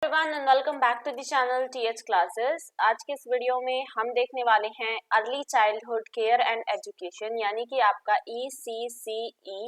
Everyone and welcome back to the channel TH classes. आज के इस वीडियो में हम देखने वाले हैं early childhood care and education यानी कि आपका ECCE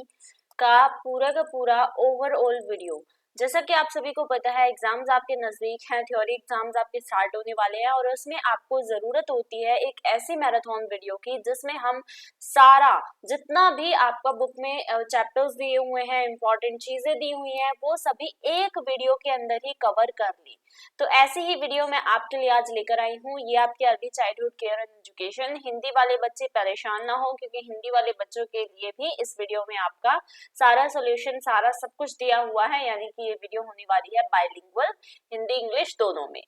का पूरा ओवरऑल वीडियो। जैसा कि आप सभी को पता है एग्जाम्स आपके नजदीक हैं, थ्योरी एग्जाम्स आपके स्टार्ट होने वाले हैं और उसमें आपको जरूरत होती है एक ऐसी मैराथन वीडियो की जिसमें हम सारा जितना भी आपका बुक में चैप्टर्स दिए हुए हैं, इंपॉर्टेंट चीजें दी हुई हैं, वो सभी एक वीडियो के अंदर ही कवर कर ली। तो ऐसी ही वीडियो मैं आपके लिए आज लेकर आई हूँ। ये आपकी early childhood care and education. Hindi वाले बच्चे परेशान ना हो क्योंकि हिंदी वाले बच्चों के लिए भी इस वीडियो में आपका सारा सोल्यूशन, सारा सब कुछ दिया हुआ है, यानी कि ये वीडियो होने वाली है बाइलिंगुअल, हिंदी इंग्लिश दोनों में।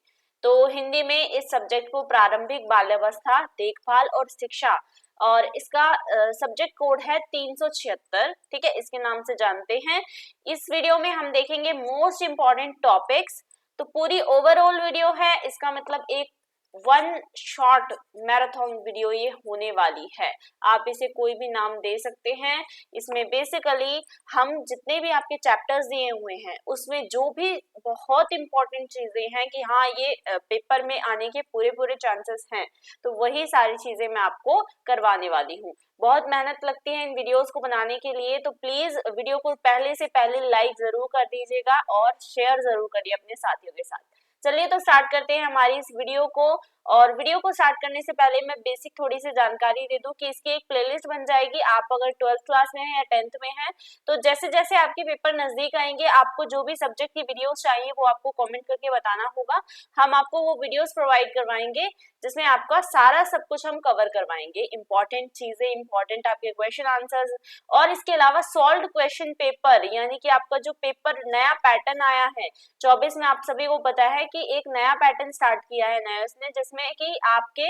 तो हिंदी में इस सब्जेक्ट को प्रारंभिक बाल्यावस्था, देखभाल और शिक्षा, और इसका सब्जेक्ट कोड है 376। ठीक है, इसके नाम से जानते हैं। इस वीडियो में हम देखेंगे मोस्ट इंपॉर्टेंट टॉपिक्स। तो पूरी ओवरऑल वीडियो है, इसका मतलब एक वन शॉर्ट मैराथन वीडियो ये होने वाली है। आप इसे कोई भी नाम दे सकते हैं। इसमें बेसिकली हम जितने भी आपके चैप्टर्स दिए हुए हैं उसमें जो भी बहुत इंपॉर्टेंट चीजें हैं कि हाँ ये पेपर में आने के पूरे चांसेस हैं, तो वही सारी चीजें मैं आपको करवाने वाली हूँ। बहुत मेहनत लगती है इन वीडियोस को बनाने के लिए, तो प्लीज वीडियो को पहले से पहले लाइक जरूर कर दीजिएगा और शेयर जरूर करिए अपने साथियों के साथ। चलिए तो स्टार्ट करते हैं हमारी इस वीडियो को। और वीडियो को स्टार्ट करने से पहले मैं बेसिक थोड़ी सी जानकारी दे दूं कि इसकी एक प्लेलिस्ट बन जाएगी। आप अगर 12th क्लास में है या 10th में है तो जैसे जैसे आपके पेपर नजदीक आएंगे आपको जो भी सब्जेक्ट की वीडियोस चाहिए वो आपको कमेंट करके बताना होगा। हम आपको वो वीडियोस प्रोवाइड करवाएंगे जिसमें आपका सारा सब कुछ हम कवर करवाएंगे, इंपॉर्टेंट चीजें, इंपॉर्टेंट आपके क्वेश्चन आंसर्स, और इसके अलावा सॉल्व्ड क्वेश्चन पेपर, यानी कि आपका जो पेपर नया पैटर्न आया है 24 में, आप सभी को पता है कि एक नया पैटर्न स्टार्ट किया है नया उसने, जिसमें कि आपके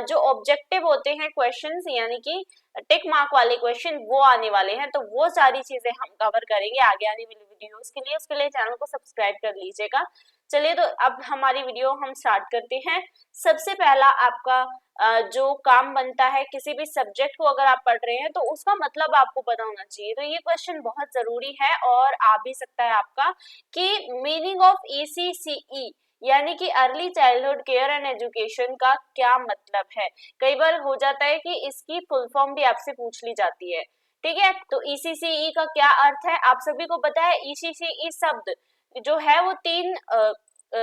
जो ऑब्जेक्टिव होते हैं क्वेश्चंस यानी कि टिक मार्क वाले क्वेश्चन वो आने वाले हैं। तो वो सारी चीजें हम कवर करेंगे आगे आने वाली वीडियोस के लिए। उसके लिए चैनल को सब्सक्राइब कर लीजिएगा। चलिए तो अब हमारी वीडियो हम स्टार्ट करते हैं। सबसे पहला आपका जो काम बनता है, किसी भी सब्जेक्ट को अगर आप पढ़ रहे हैं तो उसका मतलब आपको पता होना चाहिए। तो ये क्वेश्चन बहुत जरूरी है और आ भी सकता है आपका कि मीनिंग ऑफ ECCE यानी कि early childhood care and education का क्या मतलब है। कई बार हो जाता है कि इसकी फुल फॉर्म भी आपसे पूछ ली जाती है। ठीक है, तो ECCE का क्या अर्थ है आप सभी को पता है। ECCE शब्द जो है वो तीन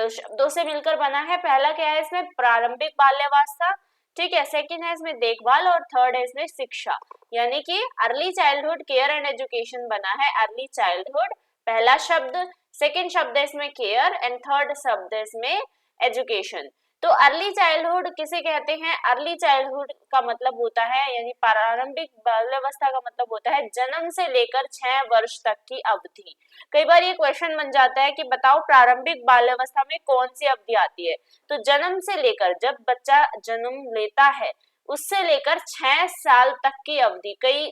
शब्दों से मिलकर बना है। पहला क्या है इसमें, प्रारंभिक बाल्यावस्था। ठीक है, सेकंड है इसमें देखभाल और थर्ड है इसमें शिक्षा, यानी कि early childhood care and education बना है अर्ली चाइल्डहुड पहला शब्द, सेकंड शब्द है इसमें केयर एंड थर्ड शब्द है इसमें एजुकेशन। तो अर्ली चाइल्डहुड किसे कहते हैं, अर्ली चाइल्डहुड का मतलब होता है यानी प्रारंभिक बाल्यावस्था का मतलब होता है जन्म से लेकर 6 वर्ष तक की अवधि। कई बार ये क्वेश्चन बन जाता है कि बताओ प्रारंभिक बाल्यावस्था में कौन सी अवधि आती है। तो जन्म से लेकर, जब बच्चा जन्म लेता है उससे लेकर 6 साल तक की अवधि। कई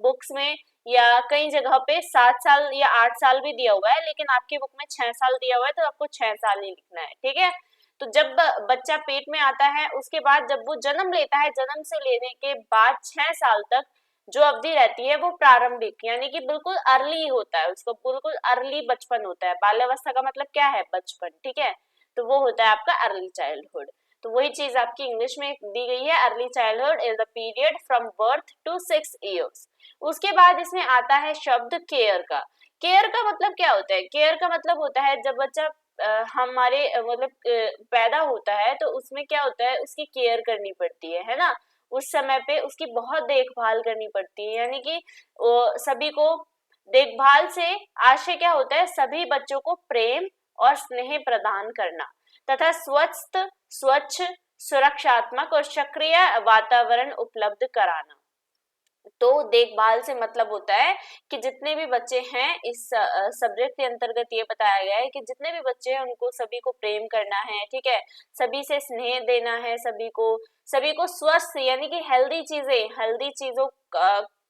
बुक्स में या कई जगह पे 7 साल या 8 साल भी दिया हुआ है, लेकिन आपकी बुक में 6 साल दिया हुआ है तो आपको 6 साल ही लिखना है। ठीक है, तो जब बच्चा पेट में आता है उसके बाद जब वो जन्म लेता है, जन्म से लेने के बाद 6 साल तक जो अवधि रहती है वो प्रारंभिक यानी कि बिल्कुल अर्ली होता है, उसको बिल्कुल अर्ली बचपन होता है। बाल्यावस्था का मतलब क्या है, बचपन। ठीक है, तो वो होता है आपका अर्ली चाइल्डहुड। तो वही चीज आपकी इंग्लिश में दी गई है, early childhood is the period from birth to 6 years. उसके बाद इसमें आता है शब्द केयर का। केयर का मतलब क्या होता है, केयर का मतलब होता है जब बच्चा हमारे मतलब पैदा होता है तो उसमें क्या होता है, उसकी केयर करनी पड़ती है ना। उस समय पे उसकी बहुत देखभाल करनी पड़ती है, यानी कि सभी को देखभाल से आशय क्या होता है, सभी बच्चों को प्रेम और स्नेह प्रदान करना तथा स्वच्छ, सुरक्षात्मक और सक्रिय वातावरण उपलब्ध कराना। तो देखभाल से मतलब होता है कि जितने भी बच्चे हैं, इस सब्जेक्ट के अंतर्गत ये बताया गया है कि जितने भी बच्चे हैं उनको सभी को प्रेम करना है। ठीक है, सभी से स्नेह देना है, सभी को स्वस्थ यानी कि हेल्दी चीजों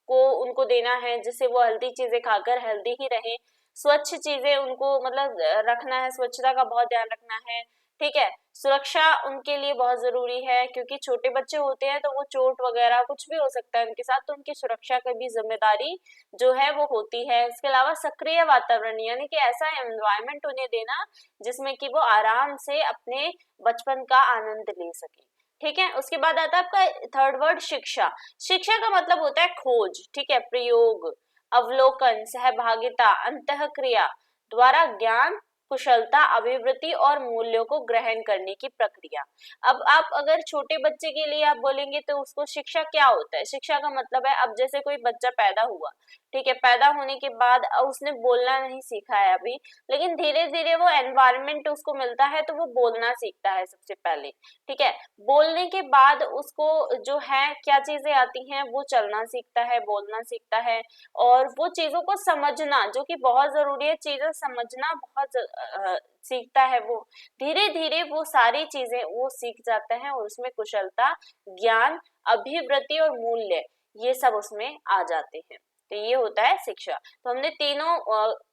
को उनको देना है जिससे वो हेल्दी चीजें खाकर हेल्दी ही रहे। स्वच्छ चीजें उनको मतलब रखना है, स्वच्छता का बहुत ध्यान रखना है। ठीक है। सुरक्षा उनके लिए बहुत जरूरी है, क्योंकि छोटे बच्चे होते हैं तो वो चोट वगैरह कुछ भी हो सकता है उनके साथ, तो उनकी सुरक्षा की भी जिम्मेदारी जो है वो होती है। इसके अलावा सक्रिय वातावरण, यानी कि ऐसा एनवायरनमेंट उन्हें देना जिसमें कि वो आराम से अपने बचपन का आनंद ले सके। ठीक है। उसके बाद आता है आपका थर्ड वर्ड शिक्षा। शिक्षा का मतलब होता है खोज, ठीक है, प्रयोग, अवलोकन, सहभागिता, अंतःक्रिया द्वारा ज्ञान, कुशलता, अभिवृत्ति और मूल्यों को ग्रहण करने की प्रक्रिया। अब आप अगर छोटे बच्चे के लिए आप बोलेंगे तो उसको शिक्षा क्या होता है? शिक्षा का मतलब है, अब जैसे कोई बच्चा पैदा हुआ, ठीक है, पैदा होने के बाद उसने बोलना नहीं सीखा है अभी, लेकिन धीरे धीरे वो एनवायरनमेंट उसको मिलता है तो वो बोलना सीखता है सबसे पहले। ठीक है। बोलने के बाद उसको जो है क्या चीजें आती हैं, वो चलना सीखता है, बोलना सीखता है, और वो चीजों को समझना, जो कि बहुत जरूरी है, चीजें समझना बहुत सीखता है। वो धीरे धीरे वो सारी चीजें वो सीख जाता है, और उसमें कुशलता, ज्ञान, अभिवृत्ति और मूल्य, ये सब उसमें आ जाते हैं। तो ये होता है शिक्षा। तो हमने तीनों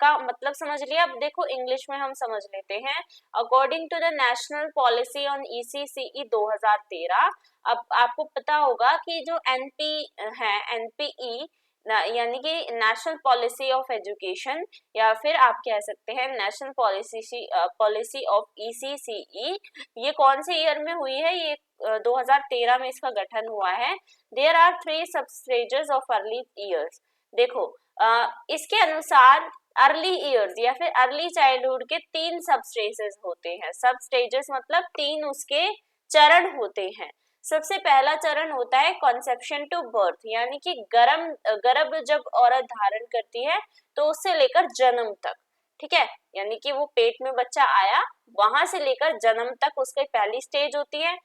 का मतलब समझ लिया। अब देखो इंग्लिश में हम समझ लेते हैं। According to the national policy on ECCE 2013, अब आपको पता होगा कि जो NP है, NPE यानी कि नेशनल पॉलिसी ऑफ एजुकेशन, या फिर आप कह सकते हैं नेशनल पॉलिसी ऑफ ECCE, ये कौन से ईयर में हुई है? ये 2013 में इसका गठन हुआ है। देयर आर 3 सब स्टेजेस ऑफ अर्ली ईयर्स। देखो इसके अनुसार अर्ली ईयर्स या फिर अर्ली चाइल्डहुड के 3 सब स्टेजेस होते हैं। सब स्टेजेस मतलब 3 उसके चरण होते हैं। सबसे पहला चरण होता है कॉन्सेप्शन टू बर्थ, यानी कि गर्भ जब औरत धारण करती है तो उससे लेकर जन्म तक, ठीक है, यानी कि वो पेट में बच्चा आया, वहां से लेकर जन्म तक उसकी पहली स्टेज होती है।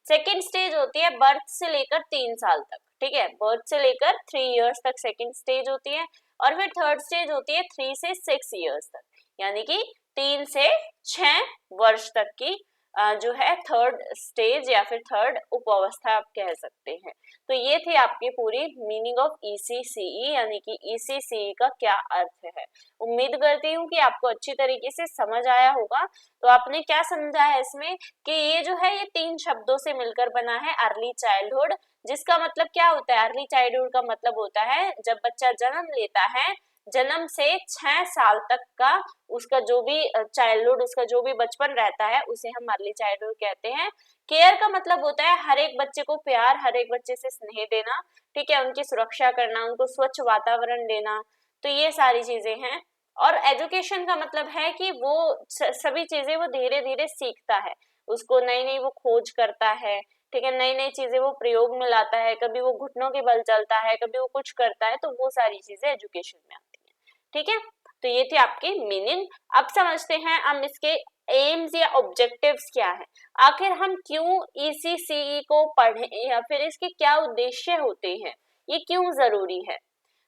सेकेंड स्टेज होती है बर्थ से लेकर 3 साल तक, ठीक है, बर्थ से लेकर 3 इयर्स तक सेकेंड स्टेज होती है। और फिर थर्ड स्टेज होती है 3 से 6 इयर्स तक, यानी कि 3 से 6 वर्ष तक की जो है थर्ड स्टेज या फिर थर्ड उप अवस्था आप कह सकते हैं। तो ये थी आपकी पूरी मीनिंग ऑफ ECCE, यानी कि ECCE का क्या अर्थ है। उम्मीद करती हूँ कि आपको अच्छी तरीके से समझ आया होगा। तो आपने क्या समझा है इसमें कि ये जो है ये 3 शब्दों से मिलकर बना है अर्ली चाइल्डहुड, जिसका मतलब क्या होता है? अर्ली चाइल्डहुड का मतलब होता है जब बच्चा जन्म लेता है, जन्म से 6 साल तक का उसका जो भी चाइल्डहुड, उसका जो भी बचपन रहता है, उसे हम अर्ली चाइल्डहुड कहते हैं। केयर का मतलब होता है हर एक बच्चे को प्यार, हर एक बच्चे से स्नेह देना, ठीक है, उनकी सुरक्षा करना, उनको स्वच्छ वातावरण देना। तो ये सारी चीजें हैं। और एजुकेशन का मतलब है कि वो सभी चीजें वो धीरे धीरे सीखता है, उसको नई नई वो खोज करता है, ठीक है, नई नई चीजें वो प्रयोग में लाता है, कभी वो घुटनों के बल चलता है, कभी वो कुछ करता है, तो वो सारी चीजें एजुकेशन में आती है। ठीक है। तो ये थी आपकी मीनिंग। अब समझते हैं हम इसके एम्स या ऑब्जेक्टिव्स क्या है, आखिर हम क्यों ECCE को पढ़ें या फिर इसके क्या उद्देश्य होते हैं, ये क्यों जरूरी है।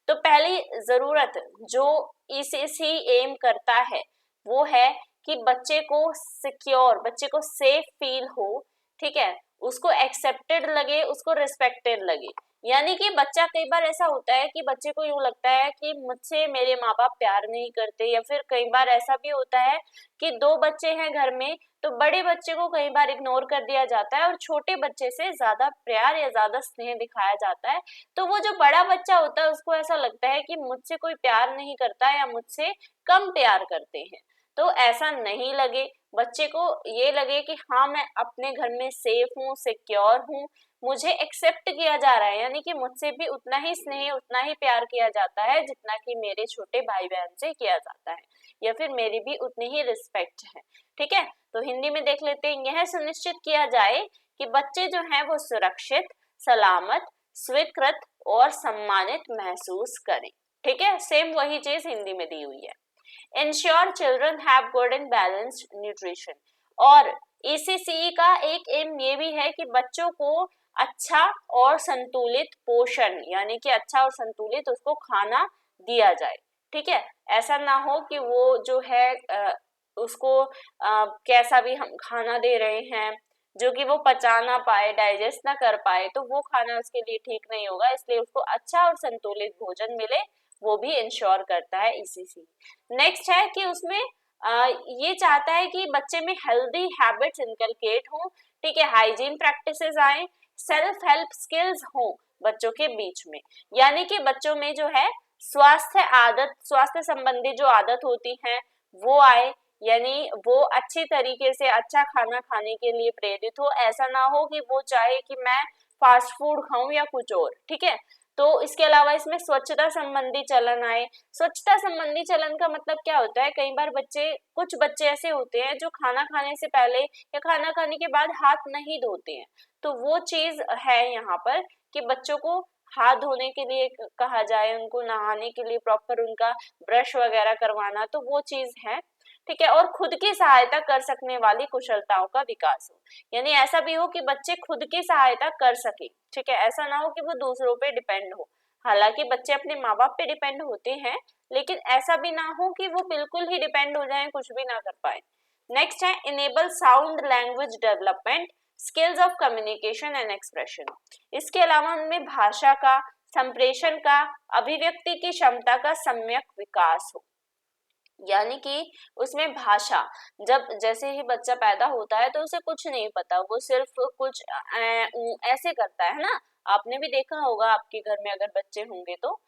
तो पहली जरूरत जो ECCE एम करता है वो है कि बच्चे को सिक्योर, बच्चे को सेफ फील हो, ठीक है, उसको एक्सेप्टेड लगे, उसको रिस्पेक्टेड लगे। यानी कि बच्चा, कई बार ऐसा होता है कि बच्चे को यूं लगता है कि मुझसे मेरे माँ बाप प्यार नहीं करते, या फिर कई बार ऐसा भी होता है कि 2 बच्चे हैं घर में, तो बड़े बच्चे को कई बार इग्नोर कर दिया जाता है और छोटे बच्चे से ज्यादा प्यार या ज्यादा स्नेह दिखाया जाता है। तो वो जो बड़ा बच्चा होता है उसको ऐसा लगता है कि मुझसे कोई प्यार नहीं करता या मुझसे कम प्यार करते हैं। तो ऐसा नहीं लगे, बच्चे को ये लगे कि हाँ मैं अपने घर में सेफ हूँ, सिक्योर हूँ, मुझे एक्सेप्ट किया जा रहा है, यानी कि मुझसे भी उतना ही स्नेह, उतना ही प्यार किया जाता है जितना कि मेरे छोटे भाई बहन से किया जाता है, या फिर मेरी भी उतनी ही रिस्पेक्ट है। ठीक है। तो हिंदी में देख लेते हैं, यह सुनिश्चित किया जाए कि बच्चे जो हैं वो सुरक्षित, सलामत, स्वीकृत और सम्मानित महसूस करें। ठीक है, सेम वही चीज हिंदी में दी हुई है। Ensure children have good and balanced nutrition। और ECCE का एक एम ये भी है कि बच्चों को अच्छा और संतुलित पोषण, यानी कि अच्छा और संतुलित उसको खाना दिया जाए। ठीक है, ऐसा ना हो कि वो जो है उसको कैसा भी हम खाना दे रहे हैं जो कि वो पचा ना पाए, डाइजेस्ट ना कर पाए, तो वो खाना उसके लिए ठीक नहीं होगा। इसलिए उसको अच्छा और संतुलित भोजन मिले, वो भी इंश्योर करता है ECCE। नेक्स्ट है कि उसमें ये चाहता है कि बच्चे में हेल्दी हैबिट्स इनकलकेट हो, ठीक है, हाइजीन प्रैक्टिसेस आए, सेल्फ हेल्प स्किल्स हो बच्चों के बीच में, यानी कि बच्चों में जो है स्वास्थ्य संबंधी जो आदत होती है वो आए, यानी वो अच्छी तरीके से अच्छा खाना खाने के लिए प्रेरित हो, ऐसा ना हो कि वो चाहे कि मैं फास्ट फूड खाऊं या कुछ और, ठीक है। तो इसके अलावा इसमें स्वच्छता संबंधी चलन आए। स्वच्छता संबंधी चलन का मतलब क्या होता है, कई बार कुछ बच्चे ऐसे होते हैं जो खाना खाने से पहले या खाना खाने के बाद हाथ नहीं धोते हैं, तो वो चीज है यहाँ पर कि बच्चों को हाथ धोने के लिए कहा जाए, उनको नहाने के लिए प्रॉपर उनका ब्रश वगैरह करवाना, तो वो चीज है, ठीक है। और खुद की सहायता कर सकने वाली कुशलताओं का विकास हो, यानी ऐसा भी हो कि बच्चे खुद की सहायता कर सके, ठीक है, ऐसा ना हो कि वो दूसरों पे डिपेंड हो। हालांकि बच्चे अपने माँ बाप पे डिपेंड होते हैं, लेकिन ऐसा भी ना हो कि वो बिल्कुल ही डिपेंड हो जाए, कुछ भी ना कर पाए। नेक्स्ट है enable sound language development, skills of communication and expression. इसके अलावा उनमें भाषा का, संप्रेषण का, अभिव्यक्ति की क्षमता का सम्यक विकास हो, यानी कि उसमें भाषा, जब जैसे ही बच्चा पैदा होता है तो उसे कुछ नहीं पता, वो सिर्फ कुछ ऐसे करता है ना, आपने भी देखा होगा आपके घर में अगर बच्चे होंगे तो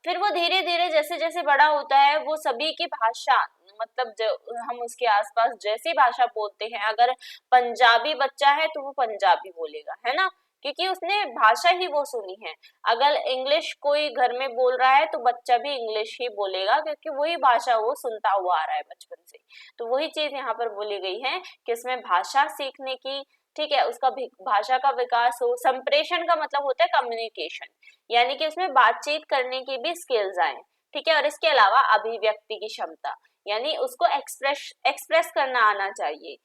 फिर वो धीरे धीरे जैसे जैसे बड़ा होता है वो सभी की भाषा, मतलब हम उसके आसपास जैसी भाषा बोलते हैं, अगर पंजाबी बच्चा है तो वो पंजाबी बोलेगा, है ना, क्योंकि उसने भाषा ही वो सुनी है। अगर इंग्लिश कोई घर में बोल रहा है तो बच्चा भी इंग्लिश ही बोलेगा, क्योंकि वही भाषा वो सुनता हुआ आ रहा है बचपन से। तो वही चीज यहाँ पर बोली गई है कि इसमें भाषा सीखने की, ठीक है, उसका भाषा का विकास हो। संप्रेषण का मतलब होता है कम्युनिकेशन, यानी कि उसमें बातचीत करने की भी स्किल्स आए, ठीक है। और इसके अलावा अभिव्यक्ति की क्षमता, यानी उसको एक्सप्रेस करना आना चाहिए,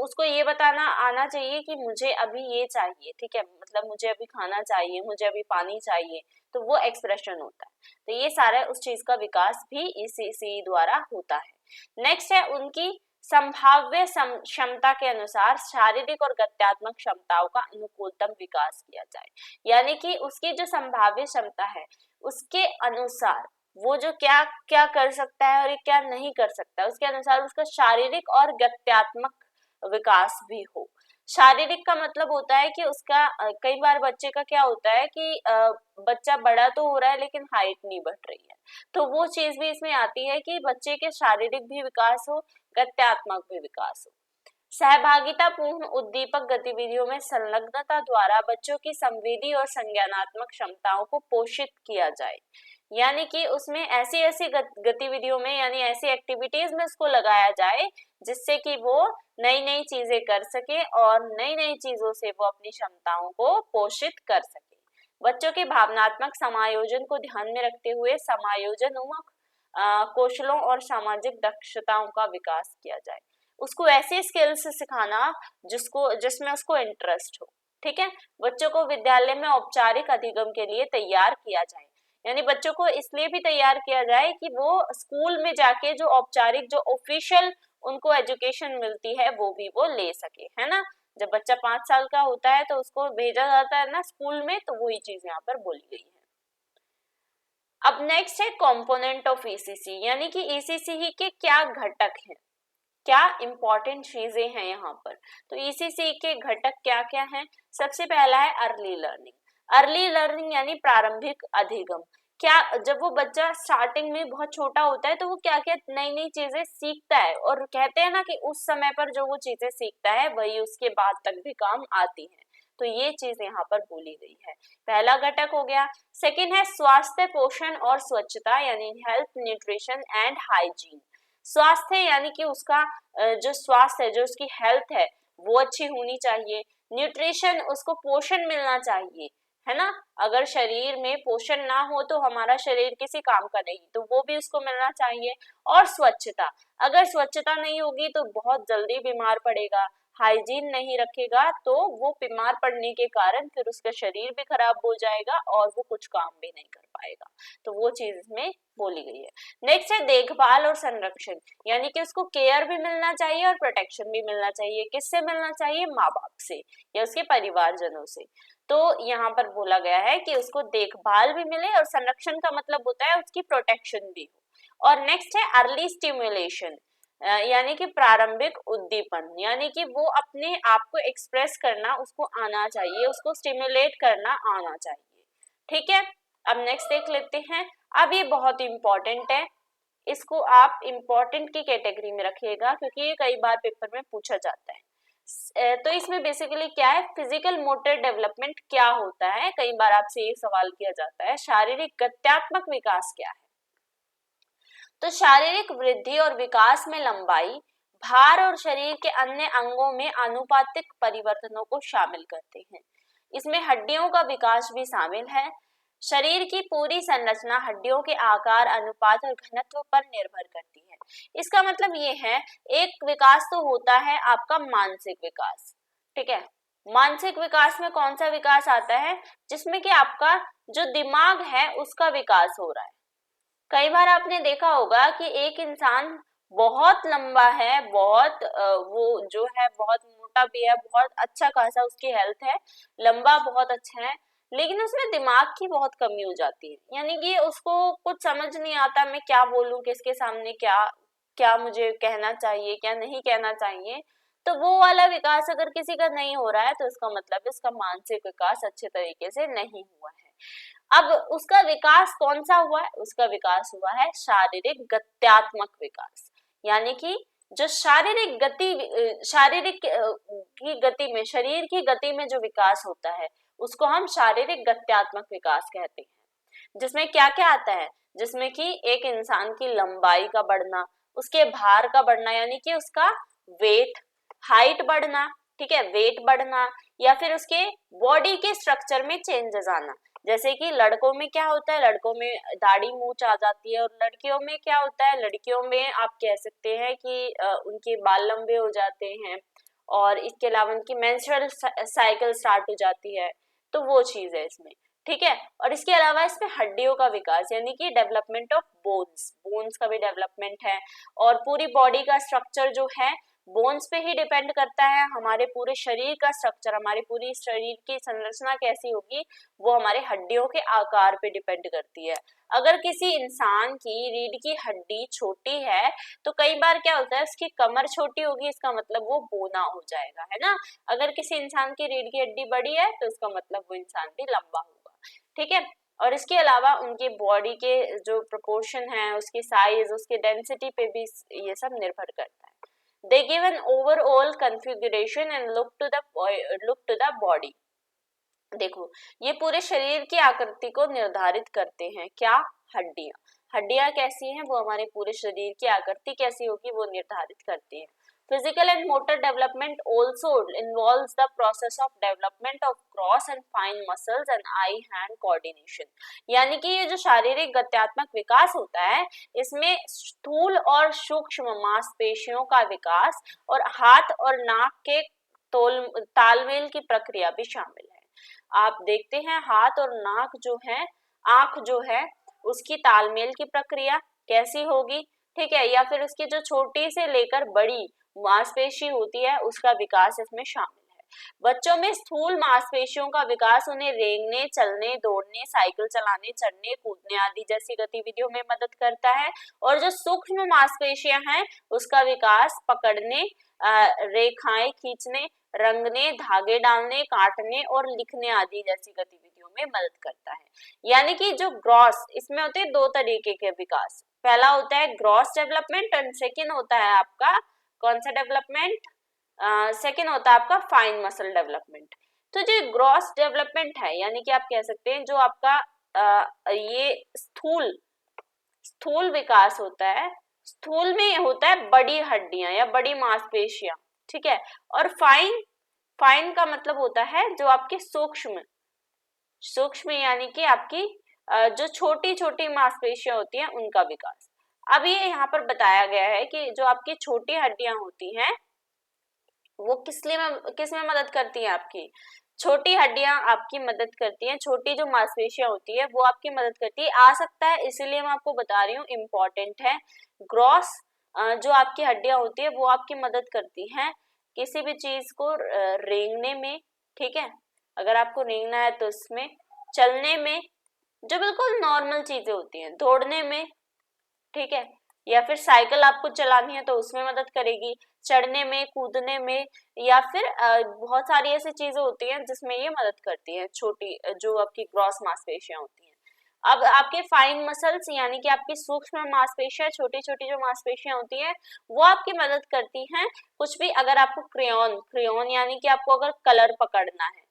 उसको ये बताना आना चाहिए कि मुझे अभी ये चाहिए, ठीक है, मतलब मुझे अभी खाना चाहिए, मुझे अभी पानी चाहिए, तो वो एक्सप्रेशन होता है। तो ये सारा उस चीज का विकास भी ईसीसी द्वारा होता है। नेक्स्ट है उनकी संभाव्य क्षमता के अनुसार शारीरिक और गत्यात्मक क्षमताओं का अनुकूलतम विकास किया जाए, यानी कि उसकी जो संभाव्य क्षमता है उसके अनुसार वो जो क्या क्या कर सकता है और ये क्या नहीं कर सकता है, उसके अनुसार उसका शारीरिक और गत्यात्मक विकास भी हो। शारीरिक का मतलब होता है कि उसका कई बार बच्चे का क्या होता है कि बच्चा बड़ा तो हो रहा है लेकिन हाइट नहीं बढ़ रही है, तो वो चीज भी इसमें आती है कि बच्चे के शारीरिक भी विकास हो, गत्यात्मक भी विकास हो। सहभागिता पूर्ण उद्दीपक गतिविधियों में संलग्नता द्वारा बच्चों की संवेदी और संज्ञानात्मक क्षमताओं को पोषित किया जाए, यानी कि उसमें ऐसी ऐसी गतिविधियों में, यानी ऐसी एक्टिविटीज में उसको लगाया जाए जिससे कि वो नई नई चीजें कर सके और नई नई चीजों से वो अपनी क्षमताओं को पोषित कर सके। बच्चों के भावनात्मक समायोजन को ध्यान में रखते हुए समायोजनात्मक कौशलों और सामाजिक दक्षताओं का विकास किया जाए। उसको ऐसी स्किल्स सिखाना जिसमें उसको इंटरेस्ट हो, ठीक है। बच्चों को विद्यालय में औपचारिक अधिगम के लिए तैयार किया जाए, यानी बच्चों को इसलिए भी तैयार किया जाए कि वो स्कूल में जाके जो औपचारिक जो ऑफिशियल उनको एजुकेशन मिलती है वो भी वो ले सके, है ना। जब बच्चा 5 साल का होता है तो उसको भेजा जाता है ना स्कूल में, तो वही चीज यहाँ पर बोली गई है। अब नेक्स्ट है कंपोनेंट ऑफ ईसीसी, यानी कि ईसीसी ही के क्या घटक हैं, क्या इंपॉर्टेंट चीजें हैं यहाँ पर। तो ईसीसी के घटक क्या क्या हैं। सबसे पहला है अर्ली लर्निंग। अर्ली लर्निंग यानी प्रारंभिक अधिगम। क्या जब वो बच्चा स्टार्टिंग में बहुत छोटा होता है तो वो क्या क्या नई नई चीजें सीखता है, और कहते हैं ना कि उस समय पर जो वो चीजें सीखता है वही उसके बाद तक भी काम आती है, तो ये चीज यहाँ पर बोली गई है, पहला घटक हो गया। सेकंड है स्वास्थ्य, पोषण और स्वच्छता, यानी हेल्थ, न्यूट्रिशन एंड हाइजीन। स्वास्थ्य यानी कि उसका जो स्वास्थ्य है, जो उसकी हेल्थ है वो अच्छी होनी चाहिए। न्यूट्रिशन, उसको पोषण मिलना चाहिए, है ना। अगर शरीर में पोषण ना हो तो हमारा शरीर किसी काम का नहीं, तो वो भी उसको मिलना चाहिए। और स्वच्छता, अगर स्वच्छता नहीं होगी तो बहुत जल्दी बीमार पड़ेगा। हाइजीन नहीं रखेगा तो वो बीमार पड़ने के कारण फिर उसका शरीर भी खराब हो जाएगा और वो कुछ काम भी नहीं कर पाएगा, तो वो चीज इसमें बोली गई है। नेक्स्ट है देखभाल और संरक्षण, यानी कि उसको केयर भी मिलना चाहिए और प्रोटेक्शन भी मिलना चाहिए। किससे मिलना चाहिए, माँ बाप से या उसके परिवारजनों से। तो यहाँ पर बोला गया है कि उसको देखभाल भी मिले और संरक्षण का मतलब होता है उसकी प्रोटेक्शन भी हो। और नेक्स्ट है अर्ली स्टिमुलेशन, यानी कि प्रारंभिक उद्दीपन, यानी कि वो अपने आप को एक्सप्रेस करना उसको आना चाहिए, उसको स्टिमुलेट करना आना चाहिए। ठीक है, अब नेक्स्ट देख लेते हैं। अब ये बहुत इंपॉर्टेंट है, इसको आप इम्पोर्टेंट की कैटेगरी में रखिएगा क्योंकि ये कई बार पेपर में पूछा जाता है। तो इसमें बेसिकली क्या है, फिजिकल मोटर डेवलपमेंट क्या होता है, कई बार आपसे ये सवाल किया जाता है। शारीरिक गत्यात्मक विकास क्या है? तो शारीरिक वृद्धि और विकास में लंबाई, भार और शरीर के अन्य अंगों में आनुपातिक परिवर्तनों को शामिल करते हैं। इसमें हड्डियों का विकास भी शामिल है। शरीर की पूरी संरचना हड्डियों के आकार, अनुपात और घनत्व पर निर्भर करती है। इसका मतलब ये है, एक विकास तो होता है आपका मानसिक विकास, ठीक है। मानसिक विकास में कौन सा विकास आता है? जिसमें कि आपका जो दिमाग है उसका विकास हो रहा है। कई बार आपने देखा होगा कि एक इंसान बहुत लंबा है, बहुत वो जो है बहुत मोटा भी है, बहुत अच्छा खासा उसकी हेल्थ है, लंबा बहुत अच्छा है, लेकिन उसमें दिमाग की बहुत कमी हो जाती है। यानी कि उसको कुछ समझ नहीं आता, मैं क्या बोलूं, किसके सामने क्या क्या मुझे कहना चाहिए, क्या नहीं कहना चाहिए। तो वो वाला विकास अगर किसी का नहीं हो रहा है तो इसका मतलब इसका मानसिक विकास अच्छे तरीके से नहीं हुआ है। अब उसका विकास कौन सा हुआ है? उसका विकास हुआ है शारीरिक गत्यात्मक विकास, यानी कि जो शारीरिक की गति में, शरीर की गति में जो विकास होता है उसको हम शारीरिक गत्यात्मक विकास कहते हैं। जिसमें क्या क्या आता है? जिसमें कि एक इंसान की लंबाई का बढ़ना, उसके भार का बढ़ना यानी कि उसका वेट, हाइट बढ़ना, ठीक है, वेट बढ़ना, या फिर उसके बॉडी के स्ट्रक्चर में चेंजेस आना। जैसे कि लड़कों में क्या होता है, लड़कों में दाढ़ी मूंछ आ जाती है, और लड़कियों में क्या होता है, लड़कियों में आप कह सकते हैं कि उनके बाल लंबे हो जाते हैं, और इसके अलावा उनकी मेंस्ट्रुअल साइकिल स्टार्ट हो जाती है। तो वो चीज है इसमें, ठीक है। और इसके अलावा इसमें हड्डियों का विकास यानी कि डेवलपमेंट ऑफ बोन्स, बोन्स का भी डेवलपमेंट है। और पूरी बॉडी का स्ट्रक्चर जो है बोन्स पे ही डिपेंड करता है। हमारे पूरे शरीर का स्ट्रक्चर, हमारी पूरी शरीर की संरचना कैसी होगी, वो हमारे हड्डियों के आकार पे डिपेंड करती है। अगर किसी इंसान की रीढ़ की हड्डी छोटी है तो कई बार क्या होता है, उसकी कमर छोटी होगी, इसका मतलब वो बोना हो जाएगा, है ना। अगर किसी इंसान की रीढ़ की हड्डी बड़ी है तो इसका मतलब वो इंसान भी लंबा होगा, ठीक है। और इसके अलावा उनके बॉडी के जो प्रोपोर्शन है, उसकी साइज, उसकी डेंसिटी पे भी ये सब निर्भर करता है। They give an overall configuration and look to the body. देखो, ये पूरे शरीर की आकृति को निर्धारित करते हैं क्या? हड्डियां। हड्डियां कैसी हैं, वो हमारे पूरे शरीर की आकृति कैसी होगी वो निर्धारित करती है। Physical and motor development also involves the process of development of gross and fine muscles and I hand coordination. यानी कि ये जो शारीरिक गत्यात्मक विकास होता है, इसमें स्थूल और सूक्ष्म मांसपेशियों का विकास और हाथ और नाक के तालमेल की प्रक्रिया भी शामिल है। आप देखते हैं हाथ और नाक जो है, आंख जो है, उसकी तालमेल की प्रक्रिया कैसी होगी, ठीक है, या फिर उसकी जो छोटी से लेकर बड़ी मांसपेशी होती है उसका विकास इसमें शामिल है। बच्चों में स्थूल मांसपेशियों का विकास उन्हें रेंगने, चलने, दौड़ने, साइकिल चलाने, चढ़ने, कूदने आदि जैसी गतिविधियों में मदद करता है। और जो सूक्ष्म मांसपेशियां हैं उसका विकास पकड़ने, रेखाएं खींचने, रंगने, धागे डालने, काटने और लिखने आदि जैसी गतिविधियों में मदद करता है। यानी कि जो ग्रॉस, इसमें होते हैं दो तरीके के विकास। पहला होता है ग्रॉस डेवलपमेंट एंड सेकंड होता है आपका कौन सा डेवलपमेंट? सेकंड होता है आपका फाइन मसल डेवलपमेंट। तो जो ग्रॉस डेवलपमेंट है, यानी कि आप कह सकते हैं जो आपका ये स्थूल विकास होता है, स्थूल में होता है बड़ी हड्डियां या बड़ी मांसपेशियां, ठीक है। और फाइन का मतलब होता है जो आपके सूक्ष्म यानी कि आपकी जो छोटी छोटी मांसपेशियां होती हैं उनका विकास। अब ये यहाँ पर बताया गया है कि जो आपकी छोटी हड्डियां होती हैं वो किस में मदद करती हैं? आपकी छोटी हड्डियां आपकी मदद करती हैं, छोटी जो मांसपेशियां होती है वो आपकी मदद करती है। आ सकता है, इसीलिए मैं आपको बता रही हूँ, इम्पोर्टेंट है। ग्रॉस जो आपकी हड्डियां होती है वो आपकी मदद करती हैं किसी भी चीज को रेंगने में, ठीक है। अगर आपको रेंगना है तो इसमें, चलने में, जो बिल्कुल नॉर्मल चीजें होती हैं, दौड़ने में, ठीक है, या फिर साइकिल आपको चलानी है तो उसमें मदद करेगी, चढ़ने में, कूदने में, या फिर बहुत सारी ऐसी चीजें होती हैं जिसमें ये मदद करती है, छोटी जो आपकी ग्रॉस मांसपेशियां होती हैं। अब आपके फाइन मसल्स यानी कि आपकी सूक्ष्म मांसपेशियां, छोटी छोटी जो मांसपेशियां होती हैं वो आपकी मदद करती हैं कुछ भी, अगर आपको क्रेयॉन यानी कि आपको अगर कलर पकड़ना है,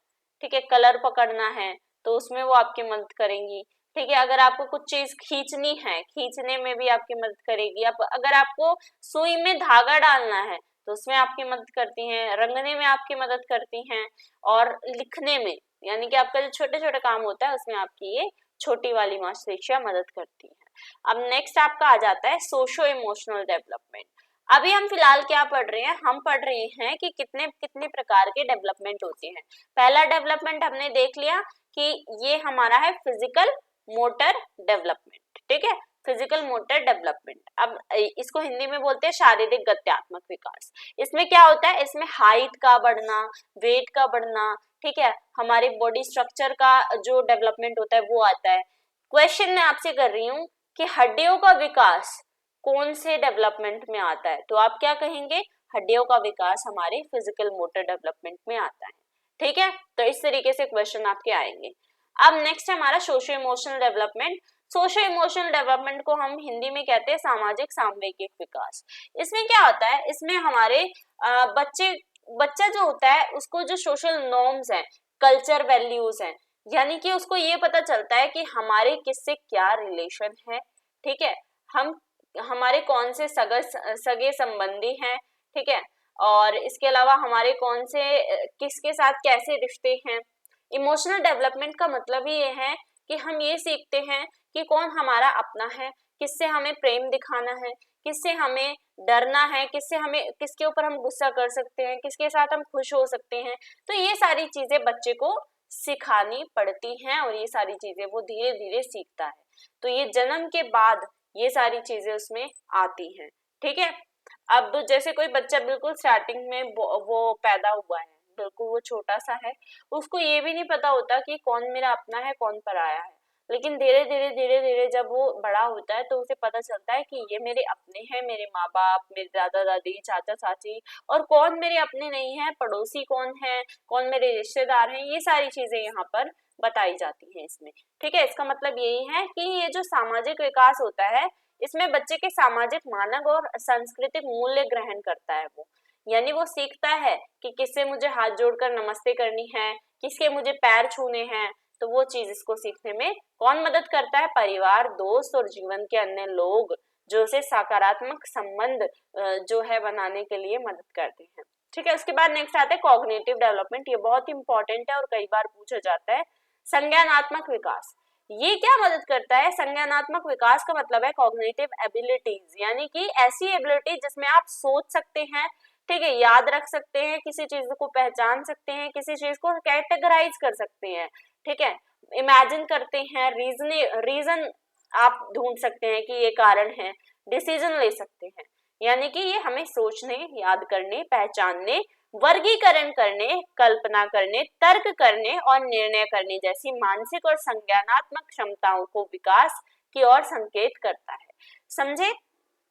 ठीक है, कलर पकड़ना है तो उसमें वो आपकी मदद करेंगी, ठीक है, अगर आपको कुछ चीज खींचनी है, खींचने में भी आपकी मदद करेगी, अगर आपको सुई में धागा डालना है तो उसमें आपकी मदद करती हैं, रंगने में आपकी मदद करती हैं, और लिखने में यानी कि आपका जो छोटे छोटे काम होता है उसमें आपकी ये छोटी वाली मांसपेशियां मदद करती हैं। अब नेक्स्ट आपका आ जाता है सोशो इमोशनल डेवलपमेंट। अभी हम फिलहाल क्या पढ़ रहे हैं, हम पढ़ रहे हैं कि कितने कितने प्रकार के डेवलपमेंट होते हैं। पहला डेवलपमेंट हमने देख लिया कि ये हमारा है फिजिकल मोटर डेवलपमेंट, ठीक है, फिजिकल मोटर डेवलपमेंट। अब इसको हिंदी में बोलते हैं शारीरिक गत्यात्मक विकास। इसमें क्या होता है, इसमें हाइट का बढ़ना, वेट का बढ़ना, ठीक है, हमारे बॉडी स्ट्रक्चर का जो डेवलपमेंट होता है वो आता है। क्वेश्चन मैं आपसे कर रही हूँ कि हड्डियों का विकास कौन से डेवलपमेंट में आता है, तो आप क्या कहेंगे, हड्डियों का विकास हमारे फिजिकल मोटर डेवलपमेंट में आता है, ठीक है, तो इस तरीके से क्वेश्चन आपके आएंगे। अब नेक्स्ट हमारा socio emotional development. Socio emotional development को हम हिंदी में कहते हैं सामाजिक सांवेगिक विकास। इसमें क्या होता है, इसमें हमारे बच्चा जो होता है उसको जो सोशल नॉर्म्स हैं, कल्चर वैल्यूज हैं, यानी कि उसको ये पता चलता है कि हमारे किससे क्या रिलेशन है, ठीक है, हम हमारे कौन से सगे संबंधी हैं, ठीक है, और इसके अलावा हमारे कौन से किसके साथ कैसे रिश्ते हैं। इमोशनल डेवलपमेंट का मतलब ही ये है कि हम ये सीखते हैं कि कौन हमारा अपना है, किससे हमें प्रेम दिखाना है, किससे हमें डरना है, किसके ऊपर हम गुस्सा कर सकते हैं, किसके साथ हम खुश हो सकते हैं। तो ये सारी चीजें बच्चे को सिखानी पड़ती हैं और ये सारी चीजें वो धीरे धीरे सीखता है। तो ये जन्म के बाद ये सारी चीजें उसमें आती हैं, ठीक है। अब जैसे कोई बच्चा बिल्कुल स्टार्टिंग में वो पैदा हुआ है, बिल्कुल वो छोटा सा है, उसको ये भी नहीं पता होता कि कौन मेरा अपना है कौन पराया है, लेकिन धीरे धीरे जब वो बड़ा होता है तो उसे पता चलता है कि ये मेरे अपने हैं, मेरे माँ बाप, मेरे दादा दादी, चाचा चाची, और कौन मेरे अपने नहीं है, पड़ोसी कौन है, कौन मेरे रिश्तेदार हैं, ये सारी चीजें यहाँ पर बताई जाती हैं इसमें, ठीक है। इसका मतलब यही है कि ये जो सामाजिक विकास होता है इसमें बच्चे के सामाजिक मानक और सांस्कृतिक मूल्य ग्रहण करता है वो, यानी वो सीखता है कि किससे मुझे हाथ जोड़कर नमस्ते करनी है, किसके मुझे पैर छूने हैं, तो वो चीज इसको सीखने में कौन मदद करता है, परिवार, दोस्त और जीवन के अन्य लोग जो उसे सकारात्मक संबंध जो है बनाने के लिए मदद करते हैं, ठीक है। उसके बाद नेक्स्ट आता है कॉग्निटिव डेवलपमेंट। ये बहुत इंपॉर्टेंट है और कई बार पूछा जाता है। संज्ञानात्मक विकास, ये क्या मदद करता है, संज्ञानात्मक विकास का मतलब है कॉग्निटिव एबिलिटीज, यानी कि ऐसी एबिलिटी जिसमें आप सोच सकते हैं, ठीक है, याद रख सकते हैं, किसी चीज को पहचान सकते हैं, किसी चीज को कैटेगराइज कर सकते हैं, ठीक है, इमेजिन करते हैं, रीजन आप ढूंढ सकते हैं कि ये कारण है, डिसीजन ले सकते हैं, यानी कि ये हमें सोचने, याद करने, पहचानने, वर्गीकरण करने, कल्पना करने, तर्क करने और निर्णय करने जैसी मानसिक और संज्ञानात्मक क्षमताओं को विकास की ओर संकेत करता है। समझे?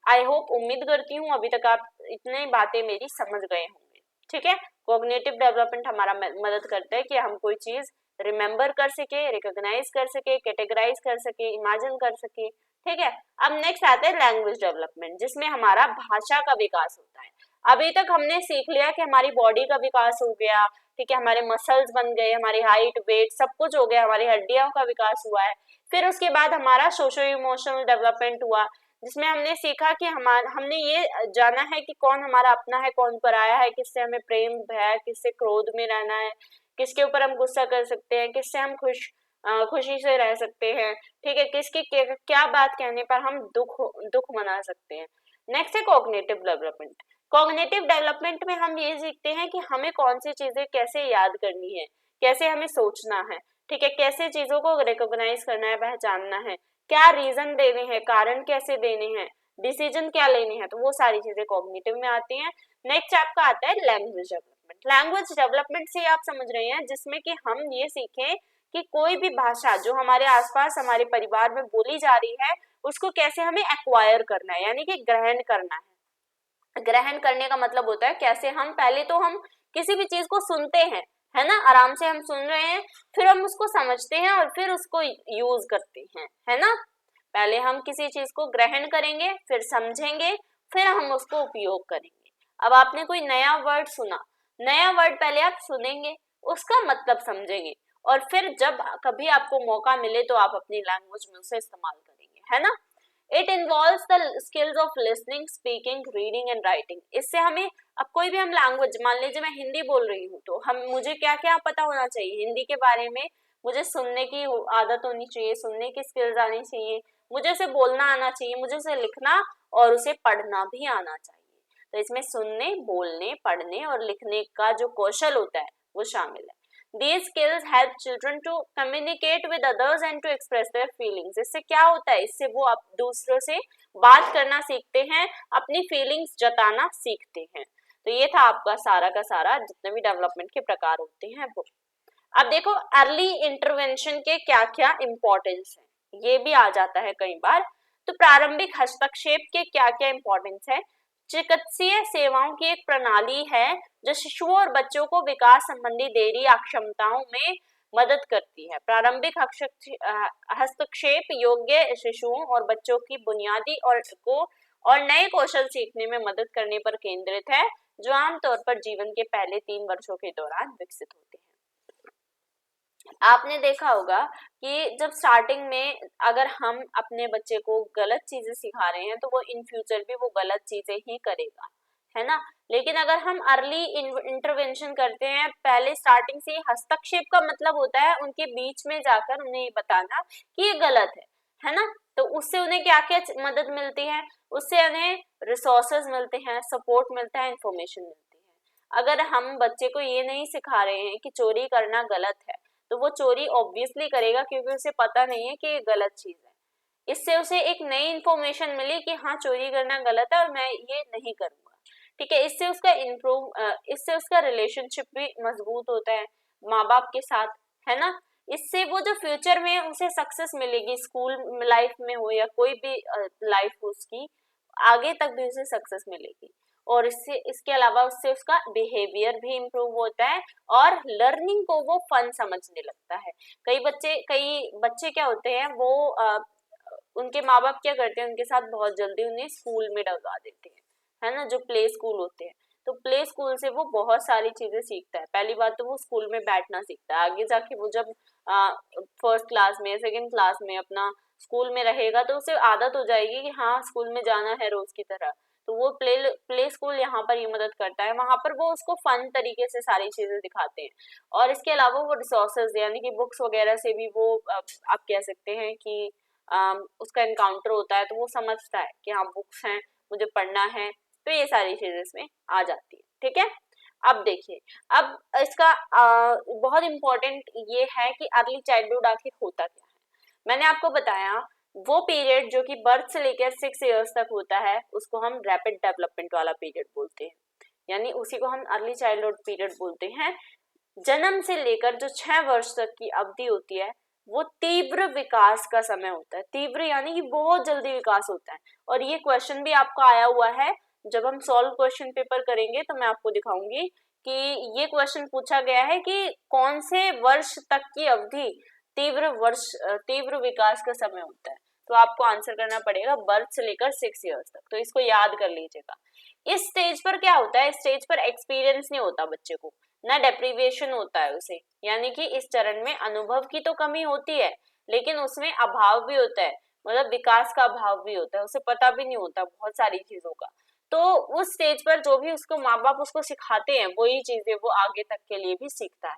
आई होप, उम्मीद करती हूँ अभी तक आप इतनी बातें मेरी समझ गए होंगे, ठीक है। कॉग्निटिव डेवलपमेंट हमारा मदद करता है कि हम कोई चीज रिमेम्बर कर सके, रिकॉग्नाइज कर सके, कैटेगराइज कर सके, इमेजिन कर सके, ठीक है। अब नेक्स्ट आता है लैंग्वेज डेवलपमेंट, जिसमें हमारा भाषा का विकास होता है। अभी तक हमने सीख लिया कि हमारी बॉडी का विकास हो गया, ठीक है, हमारे मसल्स बन गए, हमारी हाइट, वेट सब कुछ हो गया, हमारी हड्डियों का विकास हुआ है। फिर उसके बाद हमारा सोशो इमोशनल डेवलपमेंट हुआ, जिसमें हमने सीखा कि हमने ये जाना है कि कौन हमारा अपना है कौन पराया है, किससे हमें प्रेम है, किससे क्रोध में रहना है, किसके ऊपर हम गुस्सा कर सकते हैं, किससे हम खुशी से रह सकते हैं, ठीक है, किसकी क्या बात कहने पर हम दुख मना सकते हैं। नेक्स्ट है कॉग्निटिव डेवलपमेंट। कॉग्निटिव डेवलपमेंट में हम ये सीखते हैं कि हमें कौन सी चीजें कैसे याद करनी है, कैसे हमें सोचना है, ठीक है, कैसे चीजों को रिकॉग्नाइज करना है, पहचानना है, क्या रीजन देने हैं, कारण कैसे देने हैं, डिसीजन क्या लेने हैं, तो वो सारी चीजें कॉग्निटिव में आती हैं। नेक्स्ट आपका आता है लैंग्वेज डेवलपमेंट। लैंग्वेज डेवलपमेंट से आप समझ रहे हैं जिसमें कि हम ये सीखें कि कोई भी भाषा जो हमारे आसपास हमारे परिवार में बोली जा रही है उसको कैसे हमें एक्वायर करना है, यानी कि ग्रहण करना है। ग्रहण करने का मतलब होता है कैसे हम पहले तो हम किसी भी चीज को सुनते हैं, है ना, आराम से हम सुन रहे हैं, फिर हम उसको समझते हैं और फिर उसको यूज करते हैं, है ना। पहले हम किसी चीज को ग्रहण करेंगे, फिर समझेंगे, फिर हम उसको उपयोग करेंगे। अब आपने कोई नया वर्ड सुना, नया वर्ड पहले आप सुनेंगे, उसका मतलब समझेंगे, और फिर जब कभी आपको मौका मिले तो आप अपनी लैंग्वेज में उसे इस्तेमाल करेंगे, है ना। It involves the skills of listening, speaking, reading and writing. इससे हमें, अब कोई भी हम लैंग्वेज, मान लीजिए मैं हिंदी बोल रही हूँ, तो हम, मुझे क्या क्या पता होना चाहिए हिंदी के बारे में। मुझे सुनने की आदत होनी चाहिए, सुनने की स्किल्स आनी चाहिए, मुझे उसे बोलना आना चाहिए, मुझे उसे लिखना और उसे पढ़ना भी आना चाहिए। तो इसमें सुनने, बोलने, पढ़ने और लिखने का जो कौशल होता है वो शामिल है। These skills help children to communicate with others and to express their feelings। इससे क्या होता है, इससे वो आप दूसरों से बात करना सीखते हैं, अपनी फीलिंग्स जताना सीखते हैं। तो ये था आपका सारा का सारा जितने भी डेवलपमेंट के प्रकार होते हैं वो। अब देखो अर्ली इंटरवेंशन के क्या क्या इंपॉर्टेंस है, ये भी आ जाता है कई बार। तो प्रारंभिक हस्तक्षेप के क्या क्या इंपॉर्टेंस है। चिकित्सीय सेवाओं की एक प्रणाली है जो शिशुओं और बच्चों को विकास संबंधी देरी अक्षमताओं में मदद करती है। प्रारंभिक हस्तक्षेप योग्य शिशुओं और बच्चों की बुनियादी और नए कौशल सीखने में मदद करने पर केंद्रित है, जो आमतौर पर जीवन के पहले 3 वर्षों के दौरान विकसित होते हैं। आपने देखा होगा कि जब स्टार्टिंग में अगर हम अपने बच्चे को गलत चीजें सिखा रहे हैं तो वो इन फ्यूचर भी वो गलत चीजें ही करेगा, है ना। लेकिन अगर हम अर्ली इंटरवेंशन करते हैं, पहले स्टार्टिंग से, हस्तक्षेप का मतलब होता है उनके बीच में जाकर उन्हें ये बताना कि ये गलत है ना। तो उससे उन्हें क्या क्या मदद मिलती है, उससे उन्हें रिसोर्सेज मिलते हैं, सपोर्ट मिलता है, इंफॉर्मेशन मिलती है। अगर हम बच्चे को ये नहीं सिखा रहे हैं कि चोरी करना गलत है, तो वो चोरी ऑब्वियसली करेगा क्योंकि उसे पता नहीं है कि ये गलत चीज है। इससे उसे एक नई इंफॉर्मेशन मिली कि हाँ चोरी करना गलत है और मैं ये नहीं करूंगा, ठीक है। इससे उसका रिलेशनशिप भी मजबूत होता है माँ बाप के साथ, है ना। इससे वो जो फ्यूचर में उसे सक्सेस मिलेगी, स्कूल लाइफ में हो या कोई भी लाइफ हो उसकी, आगे तक भी उसे सक्सेस मिलेगी। और इसके अलावा उससे उसका बिहेवियर भी इम्प्रूव होता है और लर्निंग को वो फन समझने लगता है। कई बच्चे क्या होते हैं, वो उनके माँ बाप क्या करते हैं, उनके साथ बहुत जल्दी उन्हें स्कूल में डलवा देते हैं, है ना, जो प्ले स्कूल होते हैं। तो प्ले स्कूल से वो बहुत सारी चीजें सीखता है। पहली बात तो वो स्कूल में बैठना सीखता है, आगे जाके वो जब फर्स्ट क्लास में, सेकंड क्लास में अपना स्कूल में रहेगा तो उसे आदत हो जाएगी कि हाँ स्कूल में जाना है रोज की तरह। तो वो प्ले स्कूल यहाँ पर ये मदद करता है, वहां पर वो उसको फन तरीके से सारी चीजें दिखाते हैं। और इसके अलावा वो रिसोर्सेज यानी कि बुक्स वगैरह से भी वो आप कह सकते हैं कि उसका एनकाउंटर होता है, तो वो समझता है कि हाँ बुक्स हैं, मुझे पढ़ना है, तो ये सारी चीजें इसमें आ जाती है, ठीक है। अब देखिए, अब इसका बहुत इंपॉर्टेंट ये है कि अर्ली चाइल्डहुड आखिर होता क्या है। मैंने आपको बताया वो पीरियड जो कि बर्थ से लेकर 6 इयर्स तक होता है उसको हम रैपिड डेवलपमेंट वाला पीरियड बोलते हैं, यानी उसी को हम अर्ली चाइल्डहुड पीरियड बोलते हैं। जन्म से लेकर जो 6 वर्ष तक की अवधि होती है वो तीव्र विकास का समय होता है। तीव्र यानी कि बहुत जल्दी विकास होता है। और ये क्वेश्चन भी आपका आया हुआ है, जब हम सॉल्व क्वेश्चन पेपर करेंगे तो मैं आपको दिखाऊंगी कि ये क्वेश्चन पूछा गया है कि कौन से वर्ष तक की अवधि तीव्र विकास का समय होता है। तो आपको आंसर करना पड़ेगा बर्थ से लेकर 6 इयर्स तक, तो इसको याद कर लीजिएगा। इस स्टेज पर क्या होता है, इस स्टेज पर एक्सपीरियंस नहीं होता बच्चे को, ना डेप्रीविएशन होता है उसे, यानी कि इस चरण में अनुभव की तो कमी होती है लेकिन उसमें अभाव भी होता है, मतलब विकास का अभाव भी होता है, उसे पता भी नहीं होता बहुत सारी चीजों का। तो उस स्टेज पर जो भी उसको माँ बाप उसको सिखाते हैं वही चीजें वो आगे तक के लिए भी सीखता है।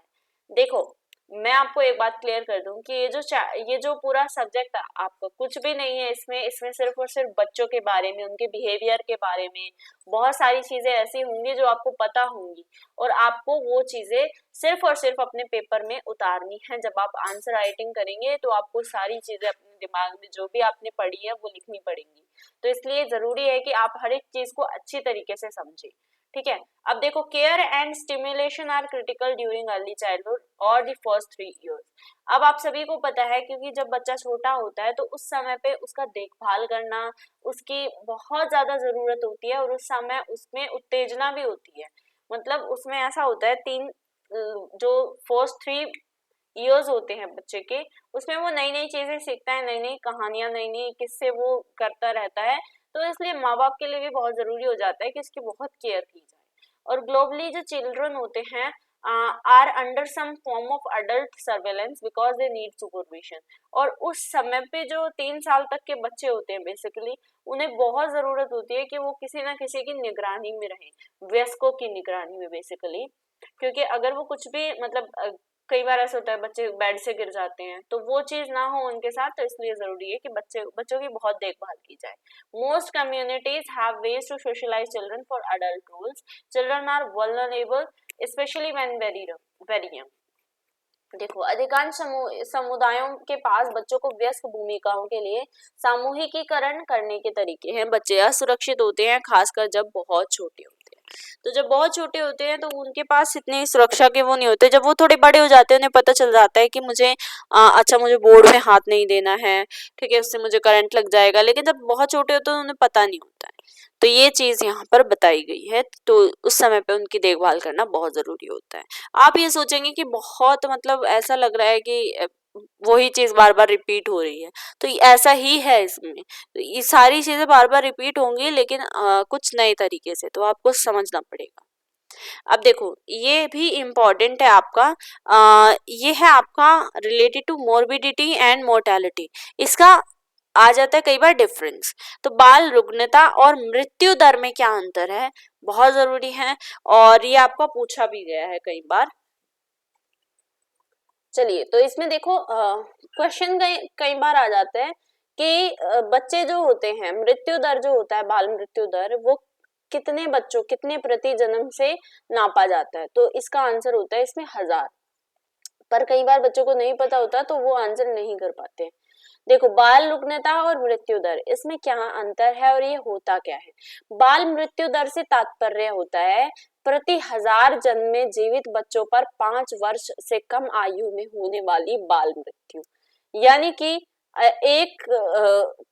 देखो मैं आपको एक बात क्लियर कर दूं कि ये जो पूरा सब्जेक्ट आपका कुछ भी नहीं है, इसमें सिर्फ और सिर्फ बच्चों के बारे में, उनके बिहेवियर के बारे में बहुत सारी चीजें ऐसी होंगी जो आपको पता होंगी और आपको वो चीजें सिर्फ और सिर्फ अपने पेपर में उतारनी है। जब आप आंसर राइटिंग करेंगे तो आपको सारी चीजें अपने दिमाग में जो भी आपने पढ़ी है वो लिखनी पड़ेंगी। तो इसलिए जरूरी है कि आप हर एक चीज को अच्छी तरीके से समझें, ठीक है। अब देखो, care and stimulation are critical during early childhood और द फर्स्ट 3 इयर्स। अब आप सभी को पता है, क्योंकि जब बच्चा छोटा होता है तो उस समय पे उसका देखभाल करना, उसकी बहुत ज्यादा जरूरत होती है, और उस समय उसमें उत्तेजना भी होती है। मतलब उसमें ऐसा होता है, जो फर्स्ट 3 इयर्स होते हैं बच्चे के, उसमें वो नई नई चीजें सीखता है, नई नई कहानियां, नई नई किस्से वो करता रहता है। तो इसलिए माँ बाप के लिए भी बहुत जरूरी हो जाता है कि इसकी बहुत केयर की जाए। और ग्लोबली जो चिल्ड्रन होते हैं are under some form of adult surveillance because they need supervision. और उस समय पे जो 3 साल तक के बच्चे होते हैं बेसिकली, उन्हें बहुत जरूरत होती है कि वो किसी ना किसी की निगरानी में रहें, वयस्कों की निगरानी में बेसिकली। क्योंकि अगर वो कुछ भी मतलब कई बार ऐसा होता है बच्चे बेड से गिर जाते हैं, तो वो चीज ना हो उनके साथ, तो इसलिए जरूरी है कि बच्चों की बहुत देखभाल की जाए। Most communities have ways to socialise children for adult rules. Children are vulnerable specially when very young. देखो, अधिकांश समुदायों के पास बच्चों को व्यस्क भूमिकाओं के लिए सामूहिकीकरण करने के तरीके हैं। बच्चे असुरक्षित होते हैं, खासकर जब बहुत छोटे होते हैं। तो जब बहुत छोटे होते हैं तो उनके पास इतनी सुरक्षा के वो नहीं होते। जब वो थोड़े बड़े हो जाते हैं, उन्हें पता चल जाता है कि अच्छा मुझे बोर्ड में हाथ नहीं देना है, ठीक है, उससे मुझे करंट लग जाएगा। लेकिन जब बहुत छोटे होते हैं उन्हें पता नहीं होता है। तो ये चीज यहाँ पर बताई गई है। तो उस समय पे उनकी देखभाल करना बहुत जरूरी होता है। आप ये सोचेंगे कि बहुत मतलब ऐसा लग रहा है कि वही चीज बार बार रिपीट हो रही है, तो ऐसा ही है इसमें। तो ये सारी चीजें बार बार रिपीट होंगी, लेकिन कुछ नए तरीके से, तो आपको समझना पड़ेगा। अब देखो, ये भी इम्पोर्टेंट है आपका, ये है आपका related to morbidity and mortality. इसका आ जाता है कई बार डिफरेंस। तो बाल रुग्णता और मृत्यु दर में क्या अंतर है, बहुत जरूरी है, और ये आपका पूछा भी गया है कई बार। चलिए, तो इसमें देखो क्वेश्चन कई बार आ जाते हैं कि बच्चे जो होते हैं, मृत्यु दर जो होता है, बाल मृत्यु दर, वो कितने प्रति जन्म से नापा जाता है। तो इसका आंसर होता है इसमें 1000। पर कई बार बच्चों को नहीं पता होता, तो वो आंसर नहीं कर पाते। देखो, बाल रुग्णता और मृत्यु दर, इसमें क्या अंतर है और ये होता क्या है। बाल मृत्यु दर से तात्पर्य होता है प्रति 1000 जन्म में जीवित बच्चों पर 5 वर्ष से कम आयु में होने वाली बाल मृत्यु। यानी कि एक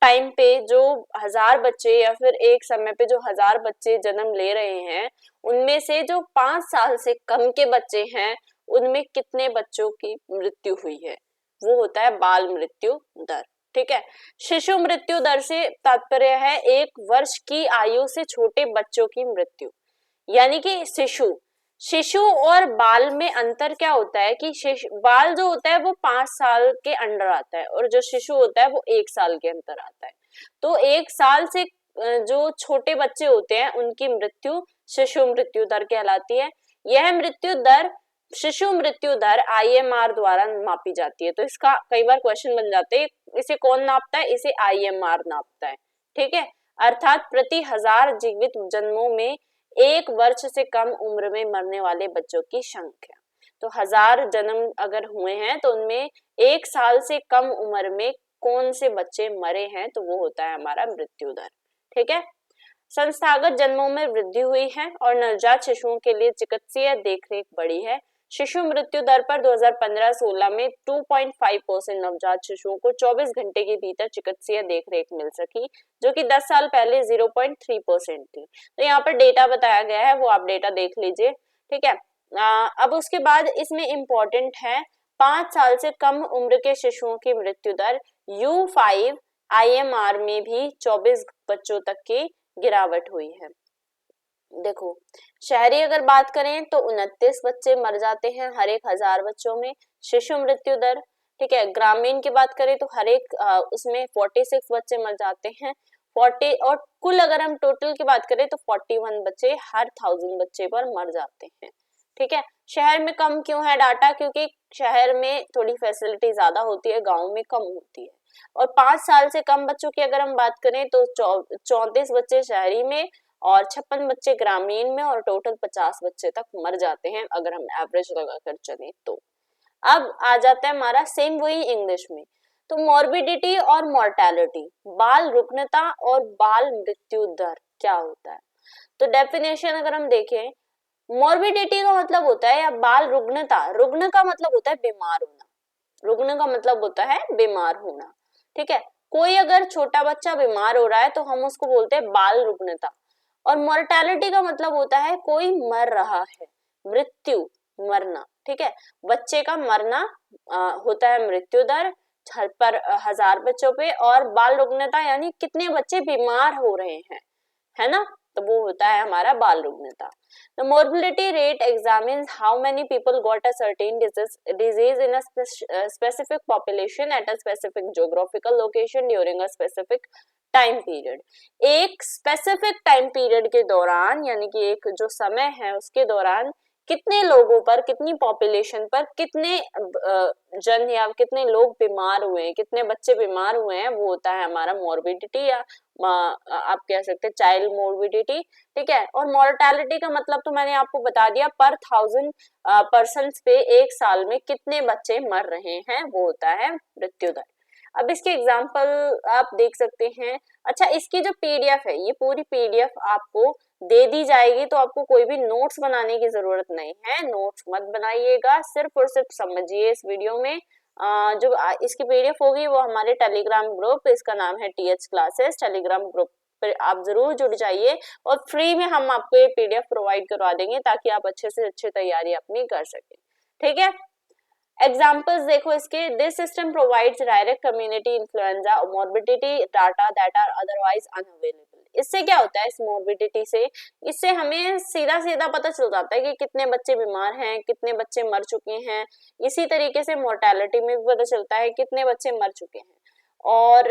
टाइम पे जो 1000 बच्चे, या फिर एक समय पे जो 1000 बच्चे जन्म ले रहे हैं, उनमें से जो 5 साल से कम के बच्चे हैं, उनमें कितने बच्चों की मृत्यु हुई है, वो होता है बाल मृत्यु दर। ठीक है। शिशु मृत्यु दर से तात्पर्य है 1 वर्ष की आयु से छोटे बच्चों की मृत्यु। यानी कि शिशु और बाल में अंतर क्या होता है कि बाल जो होता है वो 5 साल के अंडर आता है, और जो शिशु होता है वो 1 साल के अंदर आता है। तो 1 साल से जो छोटे बच्चे होते हैं उनकी मृत्यु शिशु मृत्यु दर कहलाती है। यह मृत्यु दर, शिशु मृत्यु दर IMR द्वारा मापी जाती है। तो इसका कई बार क्वेश्चन बन जाते हैं, इसे कौन नापता है, इसे IMR नापता है। ठीक है, अर्थात प्रति 1000 जीवित जन्मों में 1 वर्ष से कम उम्र में मरने वाले बच्चों की संख्या। तो 1000 जन्म अगर हुए हैं तो उनमें 1 साल से कम उम्र में कौन से बच्चे मरे हैं, तो वो होता है हमारा मृत्यु दर। ठीक है। संस्थागत जन्मों में वृद्धि हुई है और नवजात शिशुओं के लिए चिकित्सीय देखरेख बढ़ी है। शिशु मृत्यु दर पर 2015-16 में 2.5% नवजात शिशुओं को 24 घंटे के भीतर चिकित्सीय देखरेख मिल सकी, जो कि 10 साल पहले 0.3% थी। तो यहाँ पर डेटा बताया गया है, वो आप डेटा देख लीजिए। ठीक है। अब उसके बाद इसमें इम्पोर्टेंट है 5 साल से कम उम्र के शिशुओं की मृत्यु दर U5 IMR में भी 24 बच्चों तक की गिरावट हुई है। देखो, शहरी अगर बात करें तो 29 बच्चे मर जाते हैं हर एक 1000 बच्चों में, शिशु मृत्यु दर। ठीक है। ग्रामीण की बात करें तो हर एक उसमें 46 बच्चे मर जाते हैं 40, और कुल अगर हम टोटल की बात करें तो 41 बच्चे हर 1000 बच्चे पर मर जाते हैं। ठीक है। शहर में कम क्यों है डाटा, क्योंकि शहर में थोड़ी फैसिलिटी ज्यादा होती है, गाँव में कम होती है। और 5 साल से कम बच्चों की अगर हम बात करें तो 34 बच्चे शहरी में और 56 बच्चे ग्रामीण में, और टोटल 50 बच्चे तक मर जाते हैं अगर हम एवरेज लगाकर चले तो। अब आ जाता है हमारा सेम वही इंग्लिश में। तो मॉर्बिडिटी और मोर्टेलिटी, बाल रुग्णता और बाल मृत्यु दर क्या होता है। तो डेफिनेशन अगर हम देखें, मॉर्बिडिटी का मतलब होता है, या बाल रुग्णता, रुग्ण का मतलब होता है बीमार होना। रुग्ण का मतलब होता है बीमार होना, ठीक है। कोई अगर छोटा बच्चा बीमार हो रहा है तो हम उसको बोलते हैं बाल रुग्णता। और मोर्टेलिटी का मतलब होता है कोई मर रहा है, मृत्यु, मरना, ठीक है। बच्चे का मरना होता है मृत्यु दर पर 1000 बच्चों पे, और बाल रुग्णता यानी कितने बच्चे बीमार हो रहे हैं, है ना, तो वो होता है हमारा बाल रुग्णता। The morbidity rate examines how many people got a certain disease in a specific population at a specific geographical location during a specific time period. एक स्पेसिफिक टाइम पीरियड के दौरान, यानी कि एक जो समय है उसके दौरान कितने लोगों पर, कितनी पॉपुलेशन पर कितने जन या कितने लोग बीमार हुए हैं, कितने बच्चे बीमार हुए हैं, वो होता है हमारा मोर्बिडिटी, या आप कह सकते हैं चाइल्ड मोर्बिडिटी, ठीक है। और मोर्टेलिटी का मतलब तो मैंने आपको बता दिया, पर 1000 पर्सन्स पे एक साल में कितने बच्चे मर रहे हैं, वो होता है मृत्यु दर। अब इसके एग्जाम्पल आप देख सकते हैं। अच्छा, इसकी जो पीडीएफ है, ये पूरी पीडीएफ आपको दे दी जाएगी, तो आपको कोई भी नोट्स बनाने की जरूरत नहीं है, नोट्स मत बनाइएगा, सिर्फ और सिर्फ समझिए इस वीडियो में। जो इसकी पीडीएफ होगी वो हमारे टेलीग्राम ग्रुप, इसका नाम है टीएच क्लासेस, टेलीग्राम ग्रुप पर आप जरूर जुड़ जाइए, और फ्री में हम आपको ये पीडीएफ प्रोवाइड करवा देंगे ताकि आप अच्छे से अच्छे तैयारी अपनी कर सकें, ठीक है। एग्जाम्पल्स देखो इसके, this system provides direct community influenza morbidity data that are otherwise unavailable. इससे क्या होता है, इस मोर्बिडिटी से, इससे हमें सीधा सीधा पता चल जाता है कि कितने बच्चे बीमार हैं, कितने बच्चे मर चुके हैं। इसी तरीके से मोर्टेलिटी में भी पता चलता है कितने बच्चे मर चुके हैं। और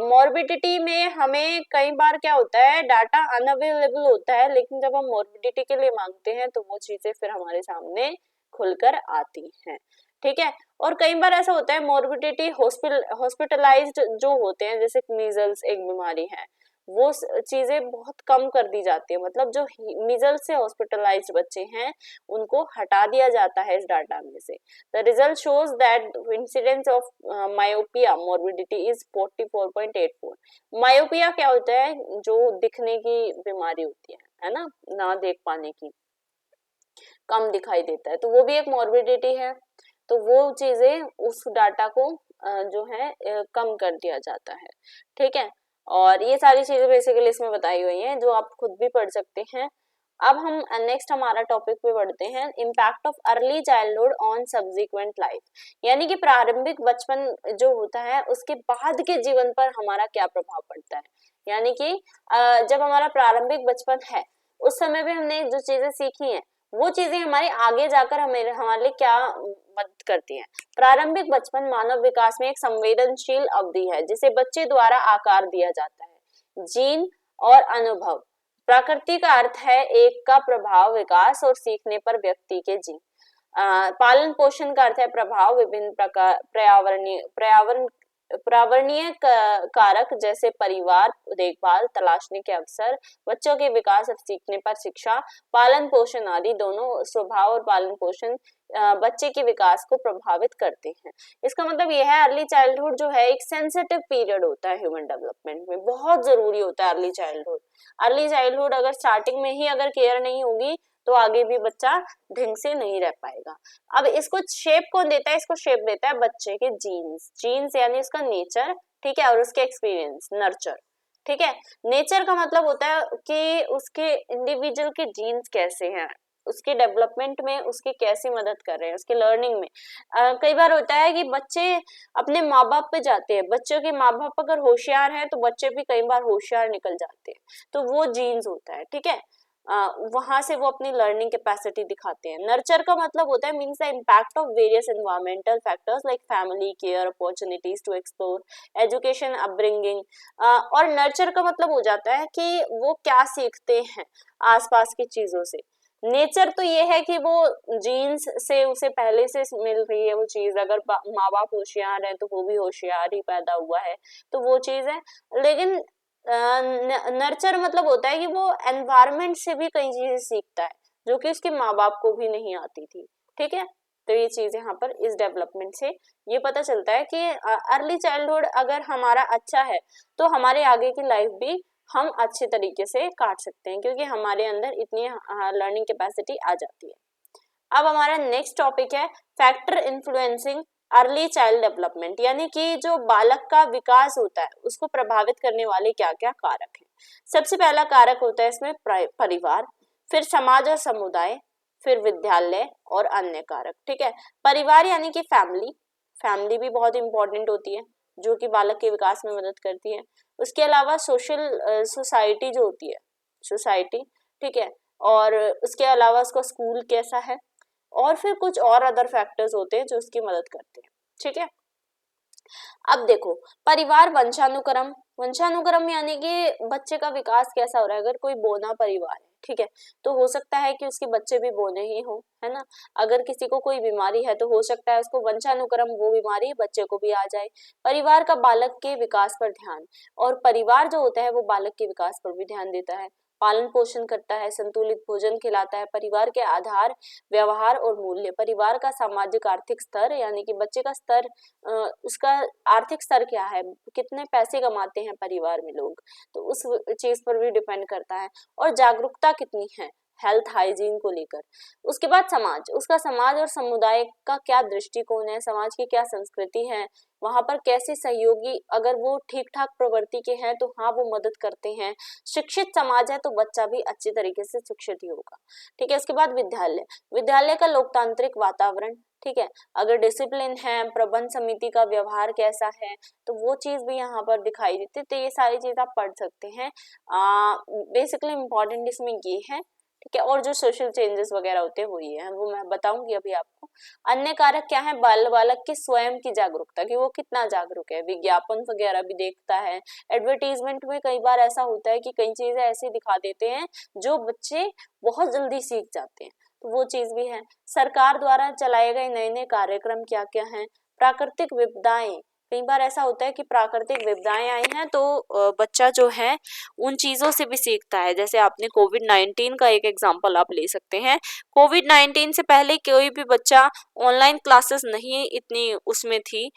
मोर्बिडिटी में हमें कई बार क्या होता है, डाटा अनअवेलेबल होता है, लेकिन जब हम मोर्बिडिटी के लिए मांगते हैं तो वो चीजें फिर हमारे सामने खुलकर आती हैं, ठीक है। और कई बार ऐसा होता है मोर्बिडिटी हॉस्पिटलाइज्ड जो होते हैं, जैसे मीजल्स एक बीमारी है, वो चीजें बहुत कम कर दी जाती है, मतलब जो मीजल्स से हॉस्पिटलाइज्ड बच्चे हैं उनको हटा दिया जाता है इस डाटा में से। The result shows that incidence of myopia morbidity is 44.84। Myopia क्या होता है, जो दिखने की बीमारी होती है ना देख पाने की, कम दिखाई देता है, तो वो भी एक मोर्बिडिटी है। तो वो चीजें उस डाटा को जो है कम कर दिया जाता है, ठीक है। और ये सारी चीजें बेसिकली इसमें बताई हुई हैं, जो आप खुद भी पढ़ सकते हैं। अब हम नेक्स्ट हमारा टॉपिक पे बढ़ते हैं, impact of early childhood on subsequent life, यानी कि प्रारंभिक बचपन जो होता है उसके बाद के जीवन पर हमारा क्या प्रभाव पड़ता है। यानी कि जब हमारा प्रारंभिक बचपन है उस समय भी हमने जो चीजें सीखी हैं वो चीजें हमारे आगे जाकर हमारे लिए क्या मदद करती हैं। प्रारंभिक बचपन मानव विकास में एक संवेदनशील अवधि है जिसे बच्चे द्वारा आकार दिया जाता है। जीन और अनुभव, प्रकृति का अर्थ है एक का प्रभाव विकास और सीखने पर व्यक्ति के जीन। पालन पोषण का अर्थ है प्रभाव विभिन्न प्रकार पर्यावरणीय कारक जैसे परिवार, देखभाल, तलाशने के अवसर, बच्चों के विकास और सीखने पर शिक्षा, पालन पोषण आदि दोनों स्वभाव और पालन पोषण बच्चे के विकास को प्रभावित करते हैं। इसका मतलब यह है अर्ली चाइल्डहुड जो है एक सेंसिटिव पीरियड होता है ह्यूमन डेवलपमेंट में, बहुत जरूरी होता है अर्ली चाइल्डहुड। अर्ली चाइल्डहुड अगर स्टार्टिंग में ही अगर केयर नहीं होगी तो आगे भी बच्चा ढंग से नहीं रह पाएगा। अब इसको शेप कौन देता है, इसको शेप देता है बच्चे के जीन्स यानी उसका नेचर, ठीक है, और उसके एक्सपीरियंस, नर्चर, ठीक है। नेचर का मतलब होता है कि उसके इंडिविजुअल के जीन्स कैसे हैं, उसके डेवलपमेंट में उसकी कैसे मदद कर रहे हैं, उसके लर्निंग में। कई बार होता है कि बच्चे अपने माँ बाप पे जाते हैं, बच्चों के माँ बाप अगर होशियार हैं तो बच्चे भी कई बार होशियार निकल जाते हैं, तो वो जीन्स होता है, ठीक है। वहां से वो अपनी लर्निंग कैपेसिटी दिखाते हैं। नर्चर का मतलब होता है means the impact of various environmental factors like family, care, opportunities to explore, education, upbringing. और नर्चर का मतलब हो जाता है कि वो क्या सीखते हैं आसपास की चीजों से। नेचर तो ये है कि वो जीन्स से उसे पहले से मिल रही है वो चीज, अगर माँ बाप होशियार है तो वो भी होशियार ही पैदा हुआ है, तो वो चीज है। लेकिन नर्चर मतलब होता है कि वो एनवायरनमेंट से भी कई चीजें सीखता है जो कि उसके माँ बाप को भी नहीं आती थी, ठीक है। तो ये चीज यहाँ पर इस डेवलपमेंट से ये पता चलता है कि अर्ली चाइल्डहुड अगर हमारा अच्छा है तो हमारे आगे की लाइफ भी हम अच्छे तरीके से काट सकते हैं, क्योंकि हमारे अंदर इतनी लर्निंग कैपेसिटी आ जाती है। अब हमारा नेक्स्ट टॉपिक है factor influencing early child development, यानी कि जो बालक का विकास होता है उसको प्रभावित करने वाले क्या क्या कारक हैं। सबसे पहला कारक होता है इसमें परिवार, फिर समाज और समुदाय, फिर विद्यालय और अन्य कारक। ठीक है, परिवार यानी कि फैमिली, फैमिली भी बहुत इंपॉर्टेंट होती है जो कि बालक के विकास में मदद करती है। उसके अलावा सोसाइटी जो होती है, सोसाइटी, ठीक है, और उसके अलावा उसका स्कूल कैसा है, और फिर कुछ और अदर फैक्टर्स होते हैं जो उसकी मदद करते हैं। ठीक है, अब देखो परिवार वंशानुक्रम, वंशानुक्रम यानी कि बच्चे का विकास कैसा हो रहा है। अगर कोई बोना परिवार है, ठीक है, तो हो सकता है कि उसके बच्चे भी बोने ही हो, है ना। अगर किसी को कोई बीमारी है तो हो सकता है उसको वंशानुक्रम वो बीमारी बच्चे को भी आ जाए। परिवार का बालक के विकास पर ध्यान, और परिवार जो होता है वो बालक के विकास पर भी ध्यान देता है, पालन पोषण करता है, संतुलित भोजन खिलाता है। परिवार के आधार, व्यवहार और मूल्य, परिवार का सामाजिक आर्थिक स्तर, यानी कि बच्चे का स्तर, उसका आर्थिक स्तर क्या है, कितने पैसे कमाते हैं परिवार में लोग, तो उस चीज पर भी डिपेंड करता है। और जागरूकता कितनी है हेल्थ हाइजीन को लेकर। उसके बाद समाज, उसका समाज और समुदाय का क्या दृष्टिकोण है, समाज की क्या संस्कृति है, वहां पर कैसे सहयोगी, अगर वो ठीक ठाक प्रवृत्ति के हैं तो हाँ वो मदद करते हैं। शिक्षित समाज है तो बच्चा भी अच्छी तरीके से शिक्षित ही होगा। ठीक है, उसके बाद विद्यालय, विद्यालय का लोकतांत्रिक वातावरण, ठीक है, अगर डिसिप्लिन है, प्रबंध समिति का व्यवहार कैसा है, तो वो चीज भी यहाँ पर दिखाई देती है। तो ये सारी चीज आप पढ़ सकते हैं। बेसिकली इम्पोर्टेंट इसमें ये है, ठीक है, और जो सोशल चेंजेस वगैरह होते हैं वो ये है, वो मैं बताऊंगी अभी आपको। अन्य कारक क्या है, बालक की स्वयं की जागरूकता, कि वो कितना जागरूक है, विज्ञापन वगैरह भी देखता है। एडवर्टीजमेंट में कई बार ऐसा होता है कि कई चीजें ऐसी दिखा देते हैं जो बच्चे बहुत जल्दी सीख जाते हैं, तो वो चीज भी है। सरकार द्वारा चलाए गए नए नए कार्यक्रम क्या क्या हैं। प्राकृतिक विपदाएं, कई बार ऐसा होता है कि प्राकृतिक विपदाएं आई हैं तो बच्चा जो है उन चीजों से भी सीखता है। जैसे आपने कोविड-19 का एक एग्जांपल आप ले सकते हैं। कोविड-19 से पहले कोई भी बच्चा ऑनलाइन क्लासेस नहीं इतनी उसमें थी,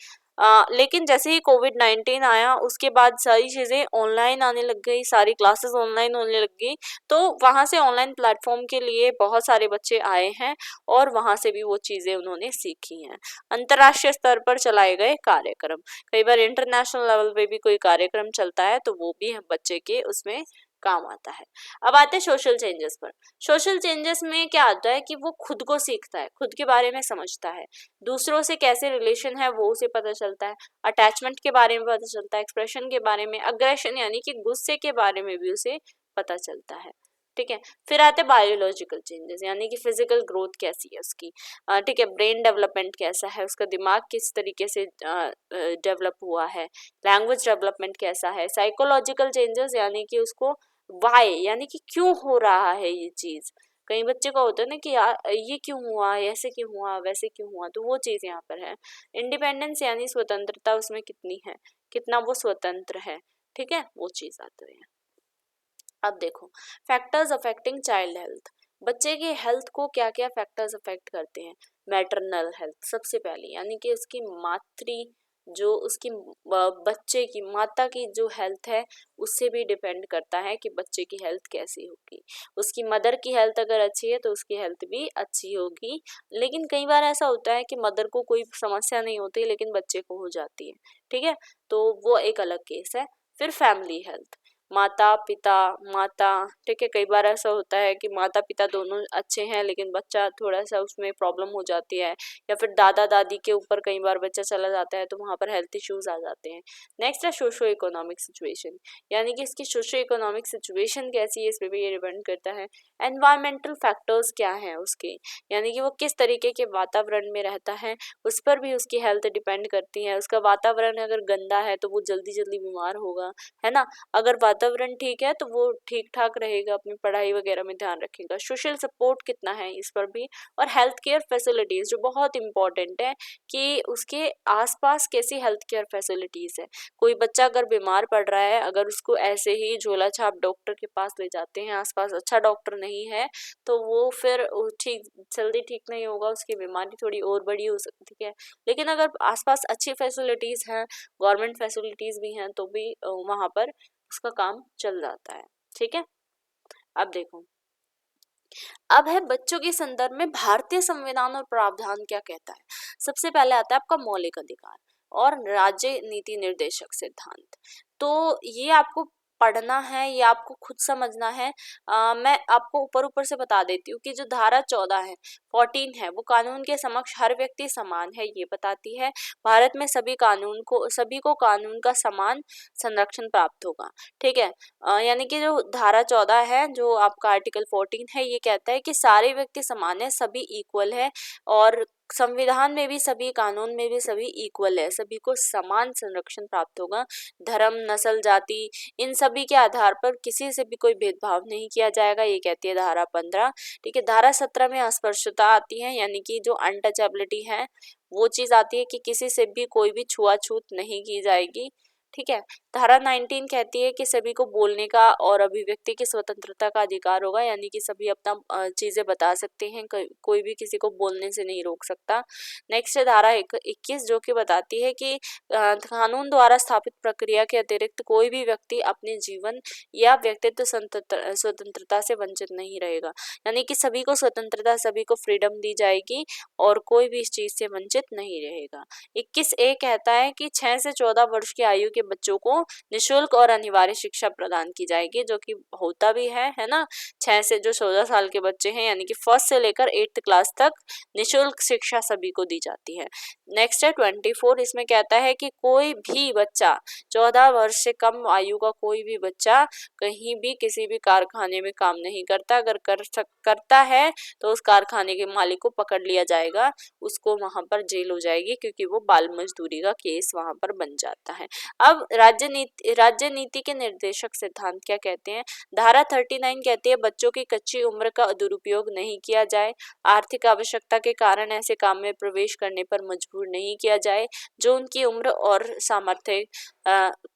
लेकिन जैसे ही कोविड-19 आया उसके बाद सारी चीजें ऑनलाइन आने लग गई, सारी क्लासेस ऑनलाइन होने लग गई, तो वहां से ऑनलाइन प्लेटफॉर्म के लिए बहुत सारे बच्चे आए हैं और वहां से भी वो चीजें उन्होंने सीखी हैं। अंतर्राष्ट्रीय स्तर पर चलाए गए कार्यक्रम, कई बार इंटरनेशनल लेवल पे भी कोई कार्यक्रम चलता है तो वो भी बच्चे के उसमें काम आता है। अब आते हैं सोशल चेंजेस पर। सोशल चेंजेस में क्या आता है कि वो खुद को सीखता है, खुद के बारे में समझता है, दूसरों से कैसे रिलेशन है वो उसे पता चलता है, अटैचमेंट के बारे में पता चलता है, एक्सप्रेशन के बारे में, अग्रेशन यानी कि गुस्से के बारे में भी उसे पता चलता है। ठीक है, फिर आते हैं बायोलॉजिकल चेंजेस, यानी कि फिजिकल ग्रोथ कैसी है उसकी, ठीक है, ब्रेन डेवलपमेंट कैसा है, उसका दिमाग किस तरीके से डेवलप हुआ है, लैंग्वेज डेवलपमेंट कैसा है, साइकोलॉजिकल चेंजेस यानी कि उसको वाई यानी कि क्यों हो रहा है ये चीज। कई बच्चे का होता है ना कि यार ये क्यों हुआ, ऐसे क्यों हुआ, वैसे क्यों हुआ, तो वो चीज यहाँ पर है। इंडिपेंडेंस यानी स्वतंत्रता उसमें कितनी है, कितना वो स्वतंत्र है, ठीक है, वो चीज आती है। अब देखो फैक्टर्स अफेक्टिंग चाइल्ड हेल्थ, बच्चे के हेल्थ को क्या क्या फैक्टर्स अफेक्ट करते हैं। मैटरनल हेल्थ सबसे पहले, यानी कि उसकी मातृ जो उसकी बच्चे की माता की जो हेल्थ है उससे भी डिपेंड करता है कि बच्चे की हेल्थ कैसी होगी। उसकी मदर की हेल्थ अगर अच्छी है तो उसकी हेल्थ भी अच्छी होगी, लेकिन कई बार ऐसा होता है कि मदर को कोई समस्या नहीं होती लेकिन बच्चे को हो जाती है, ठीक है, तो वो एक अलग केस है। फिर फैमिली हेल्थ, माता पिता, माता, ठीक है, कई बार ऐसा होता है कि माता पिता दोनों अच्छे हैं लेकिन बच्चा थोड़ा सा उसमें प्रॉब्लम हो जाती है, या फिर दादा दादी के ऊपर कई बार बच्चा चला जाता है तो वहाँ पर हेल्थ इश्यूज आ जाते हैं। नेक्स्ट है सोशो इकोनॉमिक सिचुएशन, यानी कि इसकी सोशो इकोनॉमिक सिचुएशन कैसी है इस पर भी ये डिपेंड करता है। एनवायरमेंटल फैक्टर्स क्या हैं उसके, यानी कि वो किस तरीके के वातावरण में रहता है उस पर भी उसकी हेल्थ डिपेंड करती है। उसका वातावरण अगर गंदा है तो वो जल्दी जल्दी बीमार होगा, है ना। अगर वातावरण ठीक है तो वो ठीक ठाक रहेगा, अपनी पढ़ाई वगैरह में ध्यान रखेगा। सोशल सपोर्ट कितना है इस पर भी, और हेल्थ केयर फैसिलिटीज जो बहुत इंपॉर्टेंट है कि उसके आसपास कैसी हेल्थ केयर फैसिलिटीज है। कोई बच्चा अगर बीमार पड़ रहा है, अगर उसको ऐसे ही झोला छाप डॉक्टर के पास ले जाते हैं, आसपास अच्छा डॉक्टर नहीं है तो वो फिर ठीक जल्दी ठीक नहीं होगा, उसकी बीमारी थोड़ी और बड़ी हो सकती है। लेकिन अगर आसपास अच्छी फैसिलिटीज हैं, गवर्नमेंट फैसिलिटीज भी हैं, तो भी वहाँ पर उसका काम चल जाता है, ठीक है। अब देखो अब है बच्चों के संदर्भ में भारतीय संविधान और प्रावधान क्या कहता है। सबसे पहले आता है आपका मौलिक अधिकार और राज्य नीति निर्देशक सिद्धांत। तो ये आपको पढ़ना है, ये आपको खुद समझना है। मैं आपको ऊपर ऊपर से बता देती हूँ कि जो धारा 14 है 14 है वो कानून के समक्ष हर व्यक्ति समान है ये बताती है। भारत में सभी को कानून का समान संरक्षण प्राप्त होगा। ठीक है, यानी कि जो धारा 14 है जो आपका आर्टिकल 14 है ये कहता है कि सारे व्यक्ति समान है, सभी इक्वल है और संविधान में भी सभी, कानून में भी सभी इक्वल है, सभी को समान संरक्षण प्राप्त होगा। धर्म, नस्ल, जाति इन सभी के आधार पर किसी से भी कोई भेदभाव नहीं किया जाएगा, ये कहती है धारा 15। ठीक है, धारा 17 में अस्पृश्यता आती है, यानी कि जो अनटचेबिलिटी है वो चीज आती है कि किसी से भी कोई भी छुआछूत नहीं की जाएगी। ठीक है, धारा 19 कहती है कि सभी को बोलने का और अभिव्यक्ति की स्वतंत्रता का अधिकार होगा, यानी कि सभी अपना चीजें बता सकते हैं, कोई भी किसी को बोलने से नहीं रोक सकता। नेक्स्ट है धारा 21 जो कि बताती है कि कानून द्वारा स्थापित प्रक्रिया के अतिरिक्त कोई भी व्यक्ति अपने जीवन या व्यक्तित्व स्वतंत्रता से वंचित नहीं रहेगा, यानी कि सभी को स्वतंत्रता, सभी को फ्रीडम दी जाएगी और कोई भी इस चीज से वंचित नहीं रहेगा। 21A कहता है कि 6 से 14 वर्ष की आयु के बच्चों को निशुल्क और अनिवार्य शिक्षा प्रदान की जाएगी, जो कि होता भी है ना। 6 से जो 14 साल के बच्चे हैं यानी कि फर्स्ट से लेकर 8th क्लास तक निशुल्क शिक्षा सभी को दी जाती है। नेक्स्ट है 24, इसमें कहता है कि कोई भी बच्चा 14 वर्ष से कम आयु का कोई भी बच्चा कहीं भी किसी भी कारखाने में काम नहीं करता, अगर करता है तो उस कारखाने के मालिक को पकड़ लिया जाएगा, उसको वहां पर जेल हो जाएगी क्योंकि वो बाल मजदूरी का केस वहां पर बन जाता है। अब राज्य नीति के निर्देशक सिद्धांत क्या कहते हैं। धारा 39 कहती है बच्चों की कच्ची उम्र का दुरुपयोग नहीं किया जाए, आर्थिक आवश्यकता के कारण ऐसे काम में प्रवेश करने पर मजबूर नहीं किया जाए जो उनकी उम्र और सामर्थ्य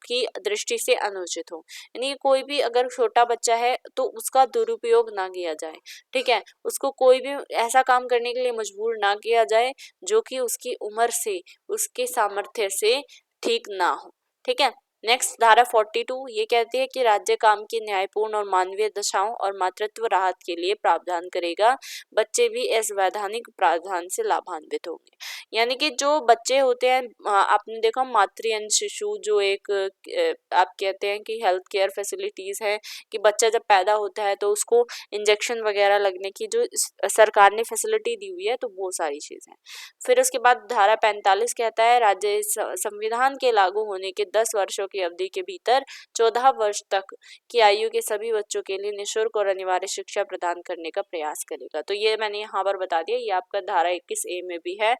की दृष्टि से अनुचित हो, यानी कोई भी अगर छोटा बच्चा है तो उसका दुरुपयोग ना किया जाए। ठीक है, उसको कोई भी ऐसा काम करने के लिए मजबूर ना किया जाए जो कि उसकी उम्र से, उसके सामर्थ्य से ठीक ना हो। ठीक है, नेक्स्ट धारा 42 ये कहती है कि राज्य काम की न्यायपूर्ण और मानवीय दशाओं और मातृत्व राहत के लिए प्रावधान करेगा, बच्चे भी इस वैधानिक प्रावधान से लाभान्वित होंगे। यानी कि जो बच्चे होते हैं, आपने देखा मातृ शिशु जो एक आप कहते हैं कि हेल्थ केयर फैसिलिटीज है कि बच्चा जब पैदा होता है तो उसको इंजेक्शन वगैरह लगने की जो सरकार ने फैसिलिटी दी हुई है, तो वो सारी चीजें। फिर उसके बाद धारा 45 कहता है राज्य संविधान के लागू होने के 10 वर्षों की अवधि के भीतर 14 वर्ष तक की आयु के सभी बच्चों के लिए निःशुल्क और अनिवार्य शिक्षा प्रदान करने का प्रयास करेगा। तो ये मैंने यहाँ पर बता दिया, ये आपका धारा 21A में भी है।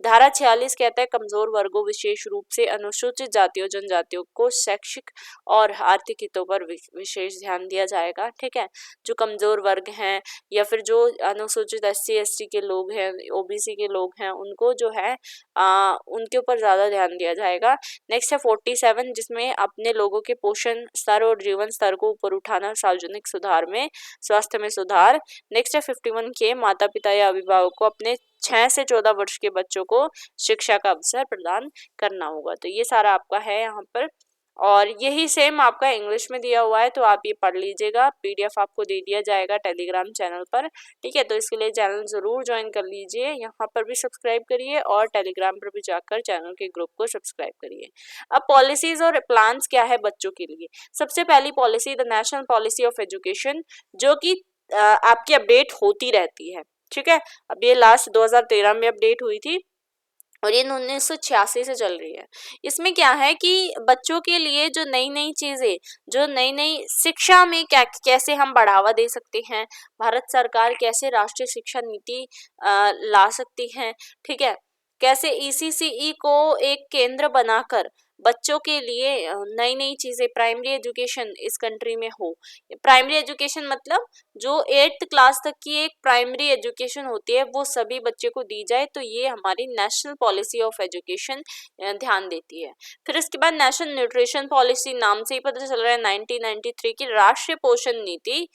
धारा 46 कहता है कमजोर वर्गों विशेष रूप से अनुसूचित जातियों जनजातियों को शैक्षिक और आर्थिक हितों पर विशेष ध्यान दिया जाएगा। ठीक है, जो कमजोर वर्ग हैं या फिर जो अनुसूचित SC ST के लोग हैं, OBC के लोग हैं, उनको जो है उनके ऊपर ज्यादा ध्यान दिया जाएगा। नेक्स्ट है 47 जिसमें अपने लोगों के पोषण स्तर और जीवन स्तर को ऊपर उठाना, सार्वजनिक सुधार में, स्वास्थ्य में सुधार। नेक्स्ट है 51 के माता पिता या अभिभावक को अपने 6 से 14 वर्ष के बच्चों को शिक्षा का अवसर प्रदान करना होगा। तो ये सारा आपका है यहाँ पर, और यही सेम आपका इंग्लिश में दिया हुआ है, तो आप ये पढ़ लीजिएगा। PDF आपको दे दिया जाएगा टेलीग्राम चैनल पर। ठीक है, तो इसके लिए चैनल जरूर ज्वाइन कर लीजिए, यहाँ पर भी सब्सक्राइब करिए और टेलीग्राम पर भी जाकर चैनल के ग्रुप को सब्सक्राइब करिए। अब पॉलिसीज और प्लान्स क्या है बच्चों के लिए। सबसे पहली policy the national policy of education, जो कि आपकी अपडेट होती रहती है। ठीक है, अब ये लास्ट 2013 में अपडेट हुई थी और ये 1986 से चल रही है। इसमें क्या है कि बच्चों के लिए जो नई नई चीजें, जो नई नई शिक्षा में क्या कैसे हम बढ़ावा दे सकते हैं, भारत सरकार कैसे राष्ट्रीय शिक्षा नीति ला सकती है। ठीक है, कैसे ECCE को एक केंद्र बनाकर बच्चों के लिए नई नई चीजें, प्राइमरी एजुकेशन इस कंट्री में हो। प्राइमरी एजुकेशन मतलब जो 8th क्लास तक की एक प्राइमरी एजुकेशन होती है वो सभी बच्चे को दी जाए, तो ये हमारी नेशनल पॉलिसी ऑफ एजुकेशन ध्यान देती है। फिर इसके बाद नेशनल न्यूट्रिशन पॉलिसी, नाम से ही पता चल रहा है 1993 की राष्ट्रीय पोषण नीति,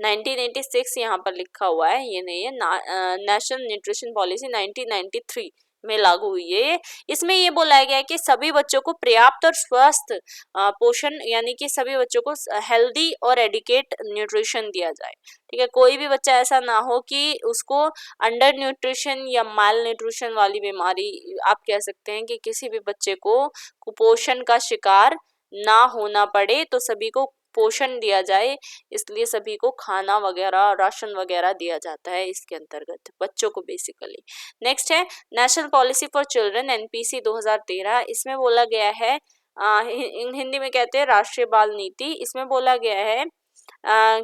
1986 यहाँ पर लिखा हुआ है, ये नहीं है, नेशनल न्यूट्रिशन पॉलिसी 1993 में लागू हुई है। इसमें ये बोला गया है कि सभी बच्चों को पर्याप्त और स्वस्थ पोषण, यानी कि सभी बच्चों को हेल्दी और एडिकेट न्यूट्रिशन दिया जाए। ठीक है, कोई भी बच्चा ऐसा ना हो कि उसको अंडर न्यूट्रिशन या माल न्यूट्रिशन वाली बीमारी, आप कह सकते हैं कि किसी भी बच्चे को कुपोषण का शिकार ना होना पड़े, तो सभी को पोषण दिया जाए, इसलिए सभी को खाना वगैरह, राशन वगैरह दिया जाता है इसके अंतर्गत बच्चों को बेसिकली। नेक्स्ट है national policy for children NPC 2013। इसमें बोला गया है, हिंदी में कहते हैं राष्ट्रीय बाल नीति। इसमें बोला गया है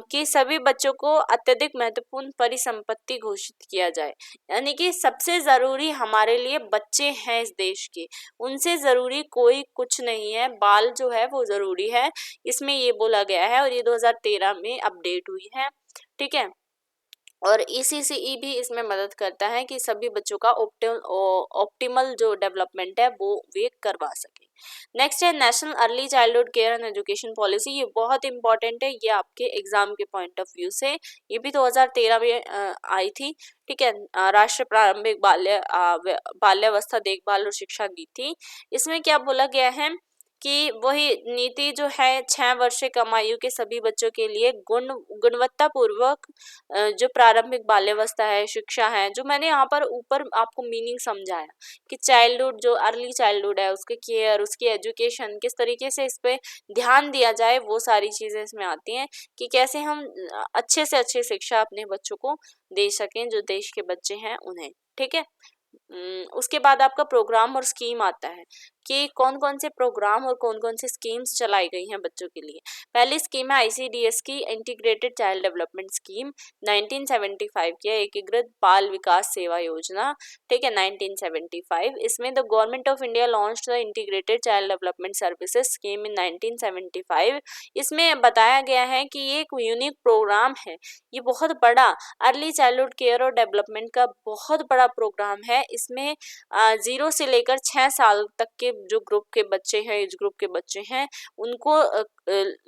कि सभी बच्चों को अत्यधिक महत्वपूर्ण परिसंपत्ति घोषित किया जाए, यानी कि सबसे जरूरी हमारे लिए बच्चे हैं इस देश के, उनसे जरूरी कोई कुछ नहीं है, बाल जो है वो जरूरी है, इसमें ये बोला गया है और ये 2013 में अपडेट हुई है। ठीक है, और ईसीसीई भी इसमें मदद करता है कि सभी बच्चों का ऑप्टिमल जो डेवलपमेंट है वो वे करवा सके। नेक्स्ट है national early childhood care and education policy. ये बहुत इंपॉर्टेंट है, ये आपके एग्जाम के पॉइंट ऑफ व्यू से, ये भी 2013 में आई थी। ठीक है, राष्ट्रीय प्रारंभिक बाल्यावस्था देखभाल और शिक्षा नीति। इसमें क्या बोला गया है कि वही नीति जो है 6 वर्ष से कम आयु के सभी बच्चों के लिए गुणवत्ता पूर्वक जो प्रारंभिक बाल्यावस्था है, शिक्षा है, जो मैंने यहाँ पर ऊपर आपको मीनिंग समझाया कि चाइल्डहुड, जो अर्ली चाइल्डहुड है, उसके केयर, उसकी एजुकेशन, किस तरीके से इस पे ध्यान दिया जाए, वो सारी चीजें इसमें आती हैं कि कैसे हम अच्छे से अच्छी शिक्षा अपने बच्चों को दे सकें, जो देश के बच्चे हैं उन्हें। ठीक है, उसके बाद आपका प्रोग्राम और स्कीम आता है कि कौन कौन से प्रोग्राम और कौन कौन से स्कीम्स चलाई गई हैं बच्चों के लिए। पहली स्कीम है आईसीडीएस की, इंटीग्रेटेड चाइल्ड डेवलपमेंट स्कीम, 1975 की है, एकीकृत बाल विकास सेवा योजना। ठीक है, 1975। इसमें the government of India launched the integrated child development services scheme in 1975। इसमें बताया गया है कि ये एक यूनिक प्रोग्राम है, ये बहुत बड़ा अर्ली चाइल्डहुड केयर और डेवलपमेंट का बहुत बड़ा प्रोग्राम है। इसमें 0 से लेकर 6 साल तक के जो ग्रुप के बच्चे हैं, एज ग्रुप के बच्चे हैं, उनको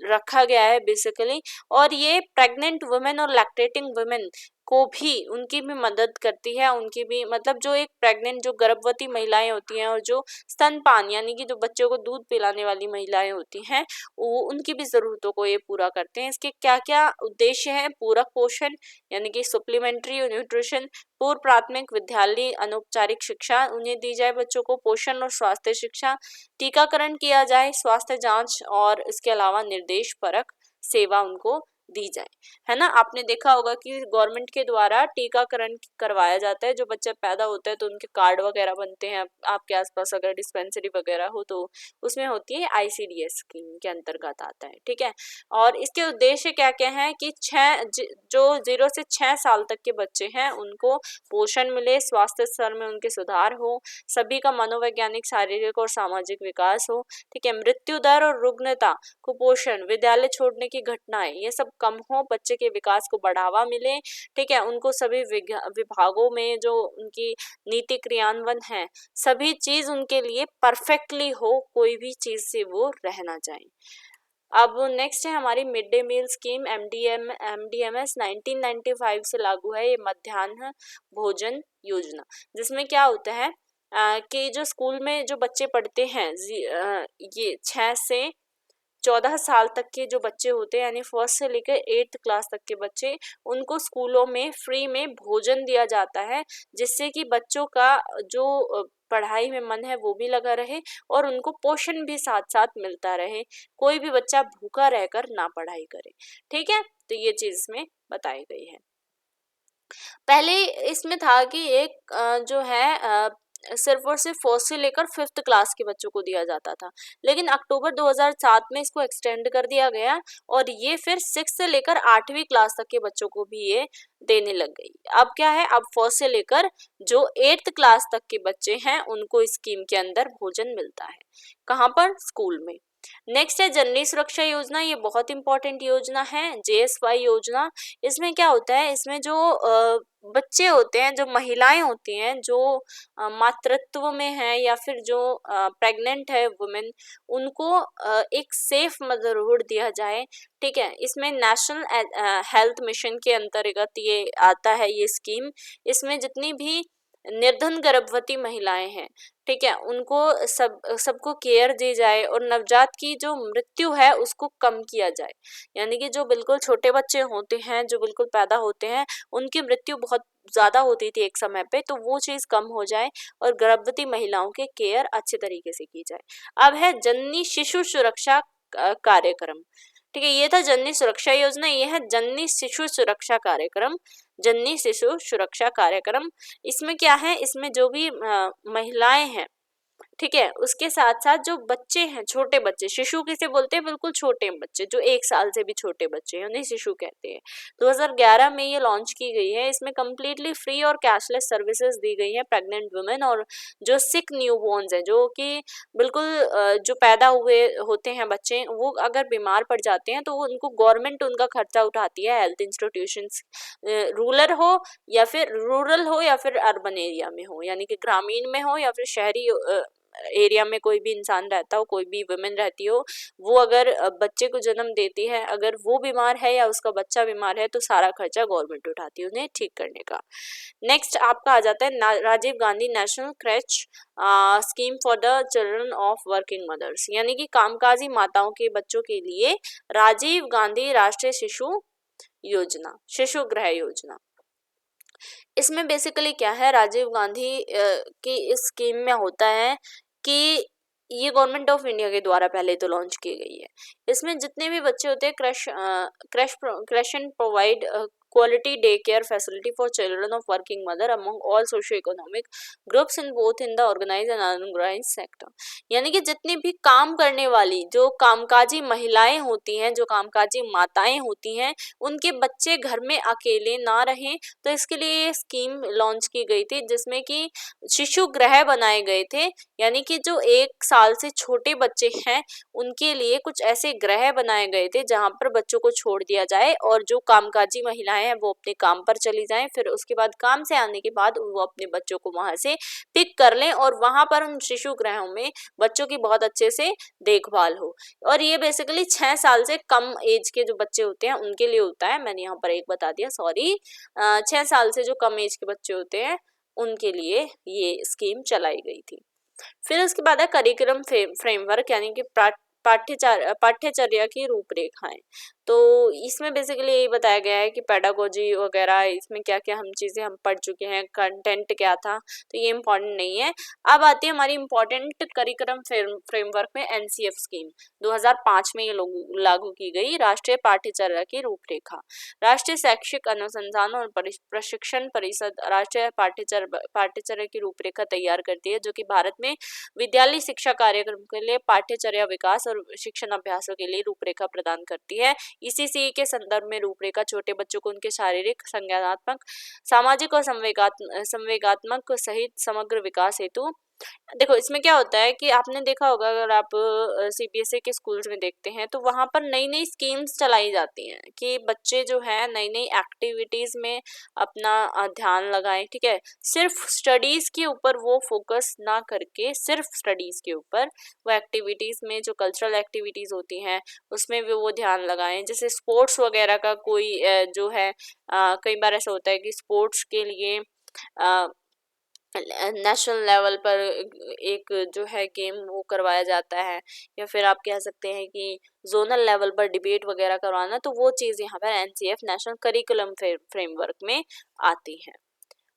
रखा गया है बेसिकली। और ये प्रेग्नेंट वुमेन और लैक्टेटिंग वुमेन को भी, उनकी भी मदद करती है, उनकी भी मतलब जो एक प्रेग्नेंट, जो गर्भवती महिलाएं होती हैं और जो स्तनपान यानी कि जो बच्चों को दूध पिलाने वाली महिलाएं होती हैं, वो उनकी भी ज़रूरतों को ये पूरा करते हैं। इसके क्या क्या उद्देश्य हैं? पूरक पोषण यानी कि सप्लीमेंट्री न्यूट्रिशन, पूर्व प्राथमिक विद्यालय अनौपचारिक शिक्षा उन्हें दी जाए बच्चों को, पोषण और स्वास्थ्य शिक्षा, टीकाकरण किया जाए, स्वास्थ्य जांच, और इसके अलावा निर्देश परक सेवा उनको दी जाए। है ना, आपने देखा होगा कि गवर्नमेंट के द्वारा टीकाकरण करवाया जाता है, जो बच्चा पैदा होता है तो उनके कार्ड वगैरह बनते हैं, आपके आसपास अगर डिस्पेंसरी वगैरह हो तो उसमें होती है, आईसीडीएस स्कीम के अंतर्गत आता है। ठीक है, और इसके उद्देश्य क्या क्या है कि जो 0 से 6 साल तक के बच्चे हैं उनको पोषण मिले, स्वास्थ्य स्तर में उनके सुधार हो, सभी का मनोवैज्ञानिक, शारीरिक और सामाजिक विकास हो। ठीक है, मृत्यु दर और रुग्णता, कुपोषण, विद्यालय छोड़ने की घटनाएं, ये सब कम हो, बच्चे के विकास को बढ़ावा मिले। ठीक है, उनको सभी विभागों में जो उनकी नीति क्रियान्वयन है, सभी चीज उनके लिए परफेक्टली हो, कोई भी चीज से वो रह ना जाए। अब नेक्स्ट है हमारी mid day meal scheme, MDMS 1995 से लागू है, ये मध्याह्न भोजन योजना। जिसमें क्या होता है कि जो स्कूल में जो बच्चे पढ़ते हैं, ये 6 से 14 साल तक के जो बच्चे होते हैं, यानी फर्स्ट से लेकर 8th क्लास तक के बच्चे, उनको स्कूलों में फ्री में भोजन दिया जाता है, जिससे कि बच्चों का जो पढ़ाई में मन है वो भी लगा रहे और उनको पोषण भी साथ साथ मिलता रहे, कोई भी बच्चा भूखा रहकर ना पढ़ाई करे। ठीक है, तो ये चीज इसमें बताई गई है। पहले इसमें था कि एक जो है सिर्फ और सिर्फ 4th से लेकर 5th क्लास के बच्चों को दिया जाता था, लेकिन अक्टूबर 2007 में इसको एक्सटेंड कर दिया गया और ये फिर 6 से लेकर 8वीं क्लास तक के बच्चों को भी ये देने लग गई। अब क्या है, अब 1st से लेकर जो 8th क्लास तक के बच्चे हैं उनको इस स्कीम के अंदर भोजन मिलता है। कहाँ पर? स्कूल में। नेक्स्ट है जननी सुरक्षा योजना, ये बहुत इंपॉर्टेंट योजना है, जेएसवाई योजना। इसमें क्या होता है, इसमें जो बच्चे होते हैं, जो महिलाएं होती हैं, जो मातृत्व में है या फिर जो प्रेग्नेंट है वुमेन, उनको एक सेफ मदरहुड दिया जाए। ठीक है, इसमें नेशनल हेल्थ मिशन के अंतर्गत ये आता है ये स्कीम। इसमें जितनी भी निर्धन गर्भवती महिलाएं हैं, ठीक है, उनको सबको केयर दी जाए और नवजात की जो मृत्यु है उसको कम किया जाए। यानी कि जो बिल्कुल छोटे बच्चे होते हैं, जो बिल्कुल पैदा होते हैं, उनकी मृत्यु बहुत ज्यादा होती थी एक समय पे, तो वो चीज कम हो जाए और गर्भवती महिलाओं के केयर अच्छे तरीके से की जाए। अब है जननी शिशु सुरक्षा कार्यक्रम, ठीक है, ये था जननी सुरक्षा योजना, ये है जननी शिशु सुरक्षा कार्यक्रम। जननी शिशु सुरक्षा कार्यक्रम, इसमें क्या है, इसमें जो भी महिलाएं हैं, ठीक है, उसके साथ साथ जो बच्चे हैं, छोटे बच्चे, शिशु किसे बोलते हैं, बिल्कुल छोटे बच्चे, जो 1 साल से भी छोटे बच्चे हैं उन्हें शिशु कहते हैं। 2011 में ये लॉन्च की गई है। इसमें कम्प्लीटली फ्री और कैशलेस सर्विसेज दी गई है प्रेग्नेंट वुमेन और जो सिक न्यूबॉर्न्स है, जो कि बिल्कुल जो पैदा हुए होते हैं बच्चे, वो अगर बीमार पड़ जाते हैं तो उनको गवर्नमेंट उनका खर्चा उठाती है। हेल्थ इंस्टीट्यूशन रूरल हो या फिर अर्बन एरिया में हो, यानी कि ग्रामीण में हो या फिर शहरी एरिया में कोई भी इंसान रहता हो, कोई भी वुमेन रहती हो, वो अगर बच्चे को जन्म देती है, अगर वो बीमार है या उसका बच्चा बीमार है, तो सारा खर्चा गवर्नमेंट उठाती है उन्हें ठीक करने का। नेक्स्ट आपका आ जाता है Rajiv Gandhi national creche scheme for the children of working mothers, यानी कि कामकाजी माताओं के बच्चों के लिए राजीव गांधी राष्ट्रीय शिशु योजना, शिशु गृह योजना। इसमें बेसिकली क्या है, राजीव गांधी की इस स्कीम में होता है कि ये गवर्नमेंट ऑफ इंडिया के द्वारा पहले तो लॉन्च की गई है। इसमें जितने भी बच्चे होते हैं, creche and provide quality day care facility for children of working mother among all socio economic groups in both in the organise and unorganise sector, यानी कि जितनी भी काम करने वाली जो कामकाजी महिलाएं होती हैं, जो कामकाजी माताएं होती हैं, उनके बच्चे घर में अकेले ना रहें, तो इसके लिए ये स्कीम लॉन्च की गई थी, जिसमें कि शिशु गृह बनाए गए थे, यानी कि जो 1 साल से छोटे बच्चे हैं उनके लिए कुछ ऐसे गृह बनाए गए थे जहां पर बच्चों को छोड़ दिया जाए और जो कामकाजी महिलाएं हैं वो अपने काम पर चली जाएं, फिर उसके बाद काम से आने के बाद वो अपने बच्चों को वहां से पिक कर लें और वहां पर उन शिशु गृहों में बच्चों की बहुत अच्छे से देखभाल हो। और ये बेसिकली 6 साल से कम एज के जो बच्चे होते हैं उनके लिए होता है, मैंने यहाँ पर एक बता दिया, सॉरी, 6 साल से जो कम एज के बच्चे होते हैं उनके लिए ये स्कीम चलाई गई थी। फिर उसके बाद है करिकुलम फ्रेमवर्क, यानी कि पाठ्यचर्या की रूपरेखाएं। तो इसमें बेसिकली यही बताया गया है कि पेडागोजी वगैरह, इसमें क्या क्या चीजें हम पढ़ चुके हैं, कंटेंट क्या था, तो ये इम्पोर्टेंट नहीं है। अब आती है हमारी इम्पोर्टेंट करिकुलम फ्रेमवर्क में एनसीएफ स्कीम 2005 में ये लागू की गई, राष्ट्रीय पाठ्यचर्या की रूपरेखा। राष्ट्रीय शैक्षिक अनुसंधान और प्रशिक्षण परिषद राष्ट्रीय पाठ्यचर्या की रूपरेखा तैयार करती है, जो कि भारत में विद्यालय शिक्षा कार्यक्रम के लिए पाठ्यचर्या विकास और शिक्षण अभ्यासों के लिए रूपरेखा प्रदान करती है। ईसीसी के संदर्भ में रूपरेखा छोटे बच्चों को उनके शारीरिक, संज्ञानात्मक, सामाजिक और संवेगात्मक सहित समग्र विकास हेतु, देखो इसमें क्या होता है कि आपने देखा होगा, अगर आप सीबीएसई के स्कूल्स में देखते हैं तो वहां पर नई नई स्कीम्स चलाई जाती हैं कि बच्चे जो है नई नई एक्टिविटीज में अपना ध्यान लगाएं, ठीक है, सिर्फ स्टडीज के ऊपर वो फोकस ना करके सिर्फ स्टडीज के ऊपर वो एक्टिविटीज में, जो कल्चरल एक्टिविटीज होती हैं उसमें भी वो ध्यान लगाएं। जैसे स्पोर्ट्स वगैरह का कोई जो है, कई बार ऐसा होता है कि स्पोर्ट्स के लिए नेशनल लेवल पर एक जो है गेम वो करवाया जाता है, या फिर आप कह सकते हैं कि जोनल लेवल पर डिबेट वगैरह करवाना, तो वो चीज़ यहाँ पर एनसीएफ नेशनल करिकुलम फ्रेमवर्क में आती है।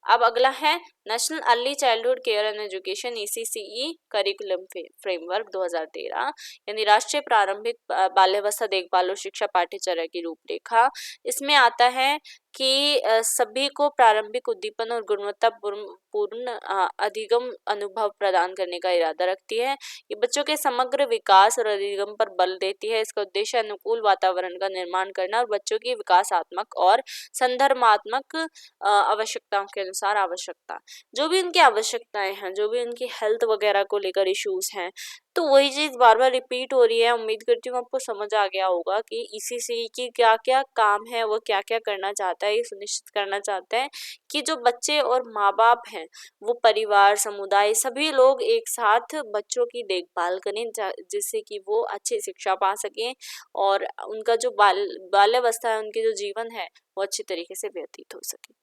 अब अगला है national early childhood care and education ECCE curriculum framework 2013, यानी राष्ट्रीय प्रारंभिक बाल्यावस्था देखभाल और शिक्षा पाठ्यचर्या की रूपरेखा। इसमें आता है कि सभी को प्रारंभिक उद्दीपन और गुणवत्तापूर्ण अधिगम अनुभव प्रदान करने का इरादा रखती है। ये बच्चों के समग्र विकास और अधिगम पर बल देती है। इसका उद्देश्य अनुकूल वातावरण का निर्माण करना और बच्चों की विकासात्मक और संदर्भात्मक आवश्यकताओं के अनुसार आवश्यकता, जो भी उनकी आवश्यकताएं हैं, जो भी उनकी हेल्थ वगैरह को लेकर इश्यूज हैं, तो वही चीज बार बार रिपीट हो रही है। उम्मीद करती हूँ आपको समझ आ गया होगा कि ईसीसी की क्या क्या काम है, वो क्या क्या करना चाहता है। ये सुनिश्चित करना चाहता है कि जो बच्चे और माँ बाप हैं वो परिवार, समुदाय, सभी लोग एक साथ बच्चों की देखभाल करें, जिससे कि वो अच्छी शिक्षा पा सकें और उनका जो बाल्यावस्था है, उनके जो जीवन है वो अच्छी तरीके से व्यतीत हो सके।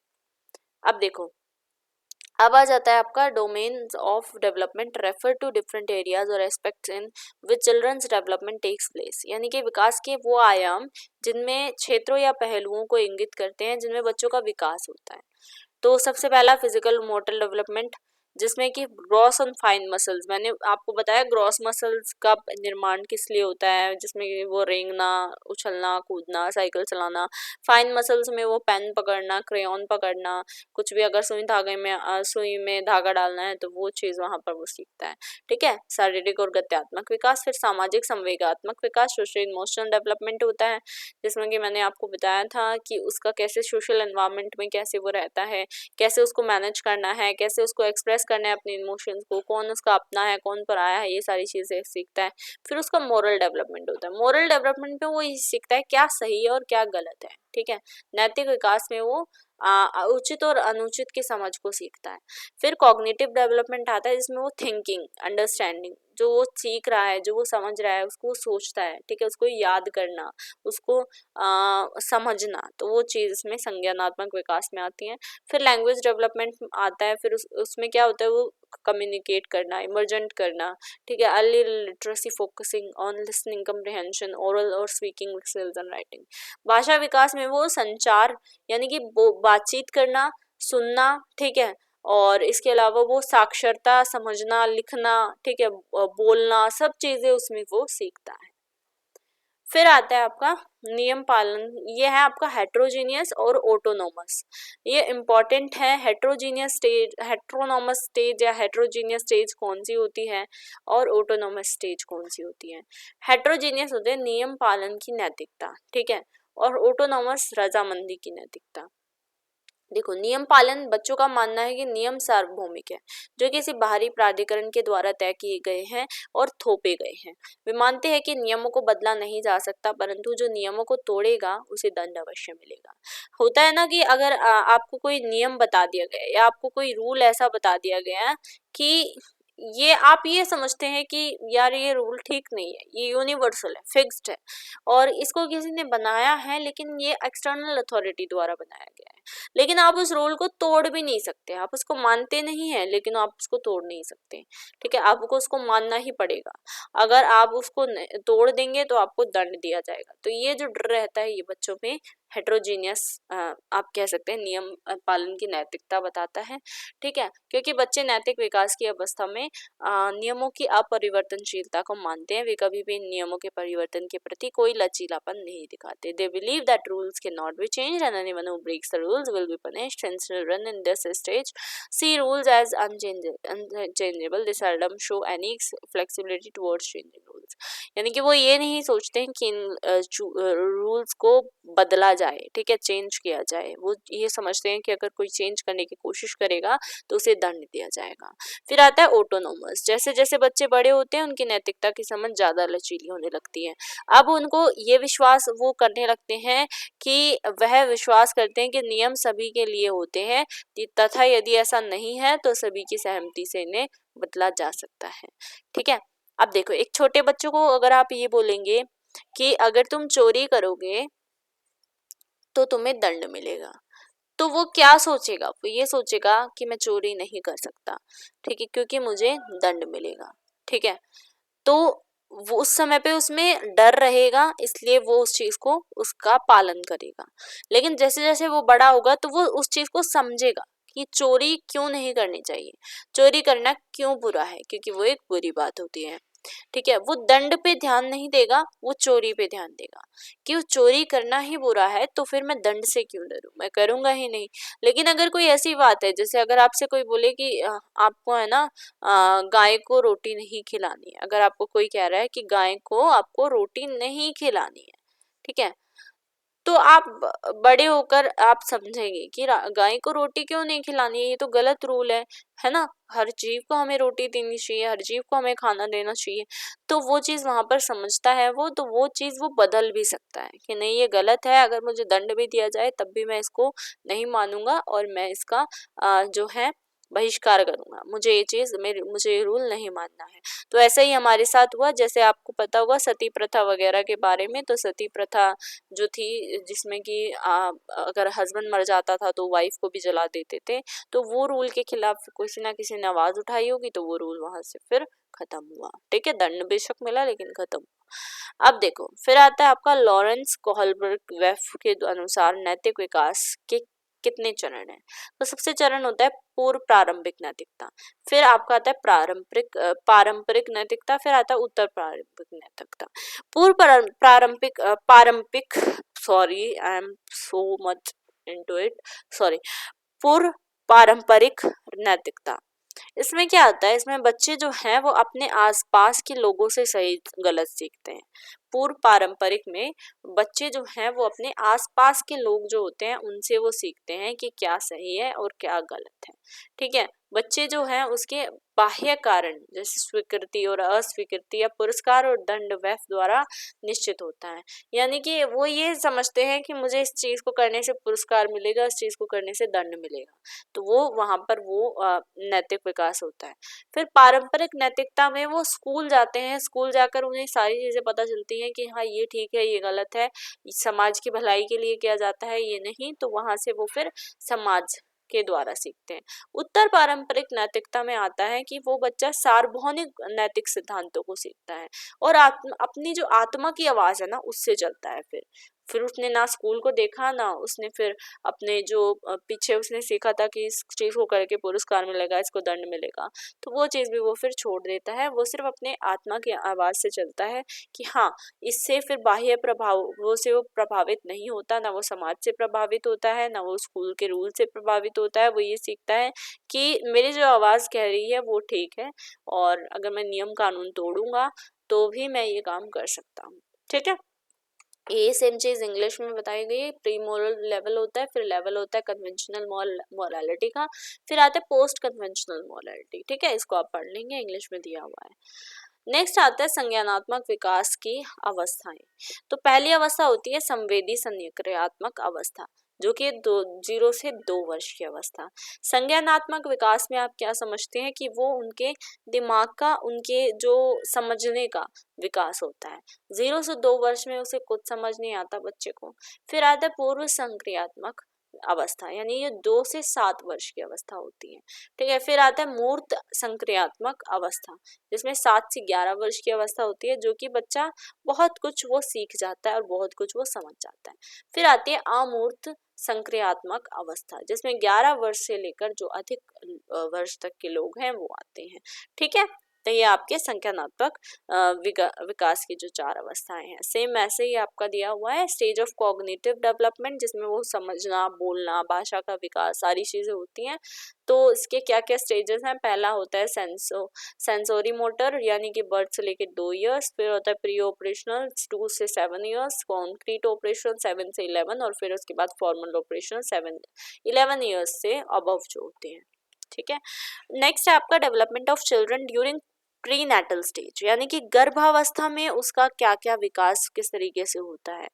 अब देखो, अब आ जाता है आपका domains of development refer to different areas और aspects in which children's development takes place, यानी कि विकास के वो आयाम जिनमें क्षेत्रों या पहलुओं को इंगित करते हैं जिनमें बच्चों का विकास होता है। तो सबसे पहला फिजिकल मोटर डेवलपमेंट, जिसमें कि ग्रॉस और फाइन मसल्स, मैंने आपको बताया ग्रॉस मसल्स का निर्माण किस लिए होता है, जिसमें कि वो रेंगना, उछलना, कूदना, साइकिल चलाना। फाइन मसल्स में वो पेन पकड़ना, क्रेयॉन पकड़ना, कुछ भी अगर सुई में धागा डालना है तो वो चीज़ वहाँ पर वो सीखता है। ठीक है, शारीरिक और गत्यात्मक विकास। फिर सामाजिक संवेगात्मक विकास, सोशल इमोशनल डेवलपमेंट होता है, जिसमें कि मैंने आपको बताया था कि उसका कैसे सोशल एनवायरनमेंट में कैसे वो रहता है, कैसे उसको मैनेज करना है, कैसे उसको एक्सप्रेस करना है अपने इमोशंस को, कौन उसका अपना है कौन पराया है, ये सारी चीज़ें सीखता है। फिर उसका मोरल डेवलपमेंट होता है। मोरल डेवलपमेंट में वो ये सीखता है क्या सही है और क्या गलत है। ठीक है, नैतिक विकास में वो उचित और अनुचित की समझ को सीखता है। फिर कॉग्निटिव डेवलपमेंट आता है, जिसमें वो थिंकिंग, अंडरस्टैंडिंग, जो वो सीख रहा है, जो वो समझ रहा है, उसको सोचता है। ठीक है, उसको याद करना, उसको समझना, तो वो चीज़ इसमें संज्ञानात्मक विकास में आती है। फिर लैंग्वेज डेवलपमेंट आता है। फिर उसमें क्या होता है, वो कम्युनिकेट करना, इमर्जेंट करना। ठीक है, early literacy focusing on listening comprehension, oral और स्पीकिंग स्किल्स एंड राइटिंग। भाषा विकास में वो संचार, यानी कि बातचीत करना, सुनना। ठीक है, और इसके अलावा वो साक्षरता, समझना, लिखना, ठीक है, बोलना, सब चीज़ें उसमें वो सीखता है। फिर आता है आपका नियम पालन। ये है आपका हेट्रोजीनियस और ऑटोनोमस। ये इम्पॉर्टेंट है। हेट्रोनोमस स्टेज या हेट्रोजीनियस स्टेज कौन सी होती है और ऑटोनोमस स्टेज कौन सी होती है। हेट्रोजीनियस होते हैं नियम पालन की नैतिकता, ठीक है, और ऑटोनोमस रजामंदी की नैतिकता। देखो, नियम पालन, बच्चों का मानना है कि नियम सार्वभौमिक है, जो किसी बाहरी प्राधिकरण के द्वारा तय किए गए हैं और थोपे गए हैं। वे मानते हैं कि नियमों को बदला नहीं जा सकता, परंतु जो नियमों को तोड़ेगा उसे दंड अवश्य मिलेगा। होता है ना कि अगर आपको कोई नियम बता दिया गया है या आपको कोई रूल ऐसा बता दिया गया है कि ये आप ये समझते हैं कि यार ये रूल ठीक नहीं है, ये यूनिवर्सल है, फिक्स्ड है, और इसको किसी ने बनाया है, लेकिन ये एक्सटर्नल अथॉरिटी द्वारा बनाया गया है, लेकिन आप उस रूल को तोड़ भी नहीं सकते। आप उसको मानते नहीं है, लेकिन आप उसको तोड़ नहीं सकते। ठीक है, आपको उसको मानना ही पड़ेगा। अगर आप उसको तोड़ देंगे तो आपको दंड दिया जाएगा। तो ये जो डर रहता है, ये बच्चों में हेट्रोजीनियस, आप कह सकते हैं, नियम पालन की नैतिकता बताता है। ठीक है, क्योंकि बच्चे नैतिक विकास की अवस्था में नियमों की अपरिवर्तनशीलता को मानते हैं। वे कभी भी नियमों के परिवर्तन के प्रति कोई लचीलापन नहीं दिखाते। They believe that rules can not be changed and anyone who breaks the rules will be punished. Hence, children in this stage see rules as unchangeable. They seldom show any flexibility towards changing rules. यानी कि वो ये नहीं सोचते हैं कि इन rules को बदला जाए, ठीक है, चेंज किया जाए। वो ये समझते हैं कि अगर कोई चेंज करने की कोशिश करेगा तो उसे दंड दिया जाएगा। फिर आता है ऑटोनोमस। जैसे जैसे बच्चे बड़े होते हैं, उनकी नैतिकता की समझ ज़्यादा लचीली होने लगती है। अब उनको ये विश्वास वो करने लगते हैं कि वह विश्वास करते हैं कि नियम सभी के लिए होते हैं, तथा यदि ऐसा नहीं है तो सभी की सहमति से इन्हें बदला जा सकता है। ठीक है, अब देखो, एक छोटे बच्चों को अगर आप ये बोलेंगे कि अगर तुम चोरी करोगे तो तुम्हें दंड मिलेगा, तो वो क्या सोचेगा? वो ये सोचेगा कि मैं चोरी नहीं कर सकता, ठीक है, क्योंकि मुझे दंड मिलेगा। ठीक है, तो वो उस समय पे उसमें डर रहेगा, इसलिए वो उस चीज को, उसका पालन करेगा। लेकिन जैसे जैसे वो बड़ा होगा तो वो उस चीज को समझेगा कि चोरी क्यों नहीं करनी चाहिए, चोरी करना क्यों बुरा है, क्योंकि वो एक बुरी बात होती है। ठीक है, वो दंड पे ध्यान नहीं देगा, वो चोरी पे ध्यान देगा कि वो चोरी करना ही बुरा है, तो फिर मैं दंड से क्यों डरूं, मैं करूंगा ही नहीं। लेकिन अगर कोई ऐसी बात है, जैसे अगर आपसे कोई बोले कि आपको है ना गाय को रोटी नहीं खिलानी है, अगर आपको कोई कह रहा है कि गाय को आपको रोटी नहीं खिलानी है, ठीक है, तो आप बड़े होकर आप समझेंगे कि गाय को रोटी क्यों नहीं खिलानी है, ये तो गलत रूल है ना, हर जीव को हमें रोटी देनी चाहिए, हर जीव को हमें खाना देना चाहिए। तो वो चीज़ वहाँ पर समझता है वो, तो वो चीज़ वो बदल भी सकता है कि नहीं, ये गलत है, अगर मुझे दंड भी दिया जाए तब भी मैं इसको नहीं मानूंगा, और मैं इसका जो है बहिष्कार करूंगा, मुझे ये चीज मुझे ये रूल नहीं मानना है। तो ऐसा ही हमारे साथ हुआ, जैसे आपको पता होगा सती प्रथा वगैरह के बारे में। तो सती प्रथा जो थी, जिसमें कि अगर हस्बैंड मर जाता था तो वाइफ को भी जला देते थे, तो वो रूल के खिलाफ किसी ना किसी ने आवाज उठाई होगी, तो वो रूल वहां से फिर खत्म हुआ। ठीक है, दंड बेशक मिला लेकिन खत्म हुआ। अब देखो फिर आता है आपका लॉरेंस कोहलबर्ग वेफ के अनुसार नैतिक विकास के कितने चरण हैं। तो सबसे चरण होता है पूर्व प्रारंभिक नैतिकता, फिर आपका आता है पारंपरिक नैतिकता, फिर आता है उत्तर प्रारंभिक नैतिकता। पारंपरिक, sorry I am so much into it, sorry, पूर्व पारंपरिक नैतिकता, इसमें क्या आता है, इसमें बच्चे जो हैं वो अपने आसपास के लोगों से सही गलत सीखते हैं। पूर्व पारंपरिक में बच्चे जो हैं वो अपने आसपास के लोग जो होते हैं उनसे वो सीखते हैं कि क्या सही है और क्या गलत है। ठीक है, बच्चे जो हैं उसके बाह्य कारण जैसे स्वीकृति और अस्वीकृति या पुरस्कार और दंड वैफ द्वारा निश्चित होता है। यानी कि वो ये समझते हैं कि मुझे इस चीज को करने से पुरस्कार मिलेगा, इस चीज को करने से दंड मिलेगा, तो वो वहां पर वो नैतिक विकास होता है। फिर पारंपरिक नैतिकता में वो स्कूल जाते हैं, स्कूल जाकर उन्हें सारी चीजें पता चलती हैं कि हाँ ये ठीक है ये गलत है, समाज की भलाई के लिए किया जाता है ये नहीं, तो वहां से वो फिर समाज के द्वारा सीखते हैं। उत्तर पारंपरिक नैतिकता में आता है कि वो बच्चा सार्वभौमिक नैतिक सिद्धांतों को सीखता है और अपनी जो आत्मा की आवाज है ना उससे चलता है। फिर उसने ना स्कूल को देखा ना उसने फिर अपने जो पीछे उसने सीखा था कि इस चीज को करके पुरस्कार मिलेगा, इसको दंड मिलेगा, तो वो चीज भी वो फिर छोड़ देता है। वो सिर्फ अपने आत्मा की आवाज से चलता है कि हाँ, इससे फिर बाह्य प्रभावों से वो प्रभावित नहीं होता, ना वो समाज से प्रभावित होता है, ना वो स्कूल के रूल से प्रभावित होता है। वो ये सीखता है कि मेरी जो आवाज कह रही है वो ठीक है, और अगर मैं नियम कानून तोड़ूंगा तो भी मैं ये काम कर सकता हूँ। ठीक है, ये सेम चीज इंग्लिश में बताई गई है। प्री मोरल लेवल होता है, फिर लेवल होता है कन्वेंशनल मोरालिटी का, फिर आता है पोस्ट कन्वेंशनल मोरालिटी। ठीक है, इसको आप पढ़ लेंगे, इंग्लिश में दिया हुआ है। नेक्स्ट आता है संज्ञानात्मक विकास की अवस्थाएं। तो पहली अवस्था होती है संवेदी संक्रियात्मक अवस्था, जो कि 0 से 2 वर्ष की अवस्था। संज्ञानात्मक विकास में आप क्या समझते हैं कि वो उनके दिमाग का, उनके जो समझने का विकास होता है। 0 से 2 वर्ष में उसे कुछ समझ नहीं आता बच्चे को। फिर आता है पूर्व संक्रियात्मक अवस्था, यानी ये 2 से 7 वर्ष की अवस्था होती है। ठीक है, फिर आता है मूर्त संक्रियात्मक अवस्था, जिसमें 7 से 11 वर्ष की अवस्था होती है, जो कि बच्चा बहुत कुछ वो सीख जाता है और बहुत कुछ वो समझ जाता है। फिर आती है अमूर्त संक्रियात्मक अवस्था, जिसमें 11 वर्ष से लेकर जो अधिक वर्ष तक के लोग हैं वो आते हैं। ठीक है, तो ये आपके संज्ञानात्मक विकास की जो 4 अवस्थाएं हैं। सेम ऐसे ही आपका दिया हुआ है स्टेज ऑफ कॉग्निटिव डेवलपमेंट, जिसमें वो समझना, बोलना, भाषा का विकास, सारी चीजें होती हैं। तो इसके क्या क्या स्टेजेस हैं, पहला होता है सेंसोरी मोटर, यानी कि बर्थ से लेकर 2 इयर्स। फिर होता है प्री ऑपरेशनल 2 से 7 इयर्स, कॉन्क्रीट ऑपरेशन 7 से 11, और फिर उसके बाद फॉर्मल ऑपरेशन 11 इयर्स से अबव जो होते हैं। ठीक है, नेक्स्ट है आपका development of children during prenatal stage, यानी कि गर्भावस्था में उसका क्या क्या विकास किस तरीके से होता है।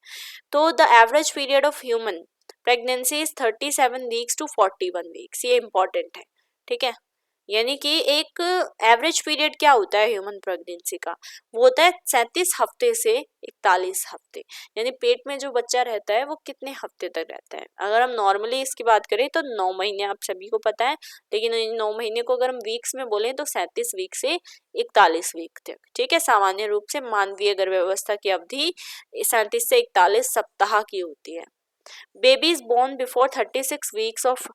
तो the average period of human pregnancy is 37 weeks to 41 weeks, ये इंपॉर्टेंट है। ठीक है, यानी कि एक एवरेज पीरियड क्या होता है ह्यूमन प्रेगनेंसी का, वो होता है 37 हफ्ते से 41 हफ्ते। यानी पेट में जो बच्चा रहता है वो कितने हफ्ते तक रहता है। अगर हम नॉर्मली इसकी बात करें तो 9 महीने, आप सभी को पता है, लेकिन इन 9 महीने को अगर हम वीक्स में बोलें तो 37 वीक से 41 वीक तक। ठीक है, सामान्य रूप से मानवीय गर्भावस्था की अवधि 37 से 41 सप्ताह की होती है। Babies born before 36 weeks of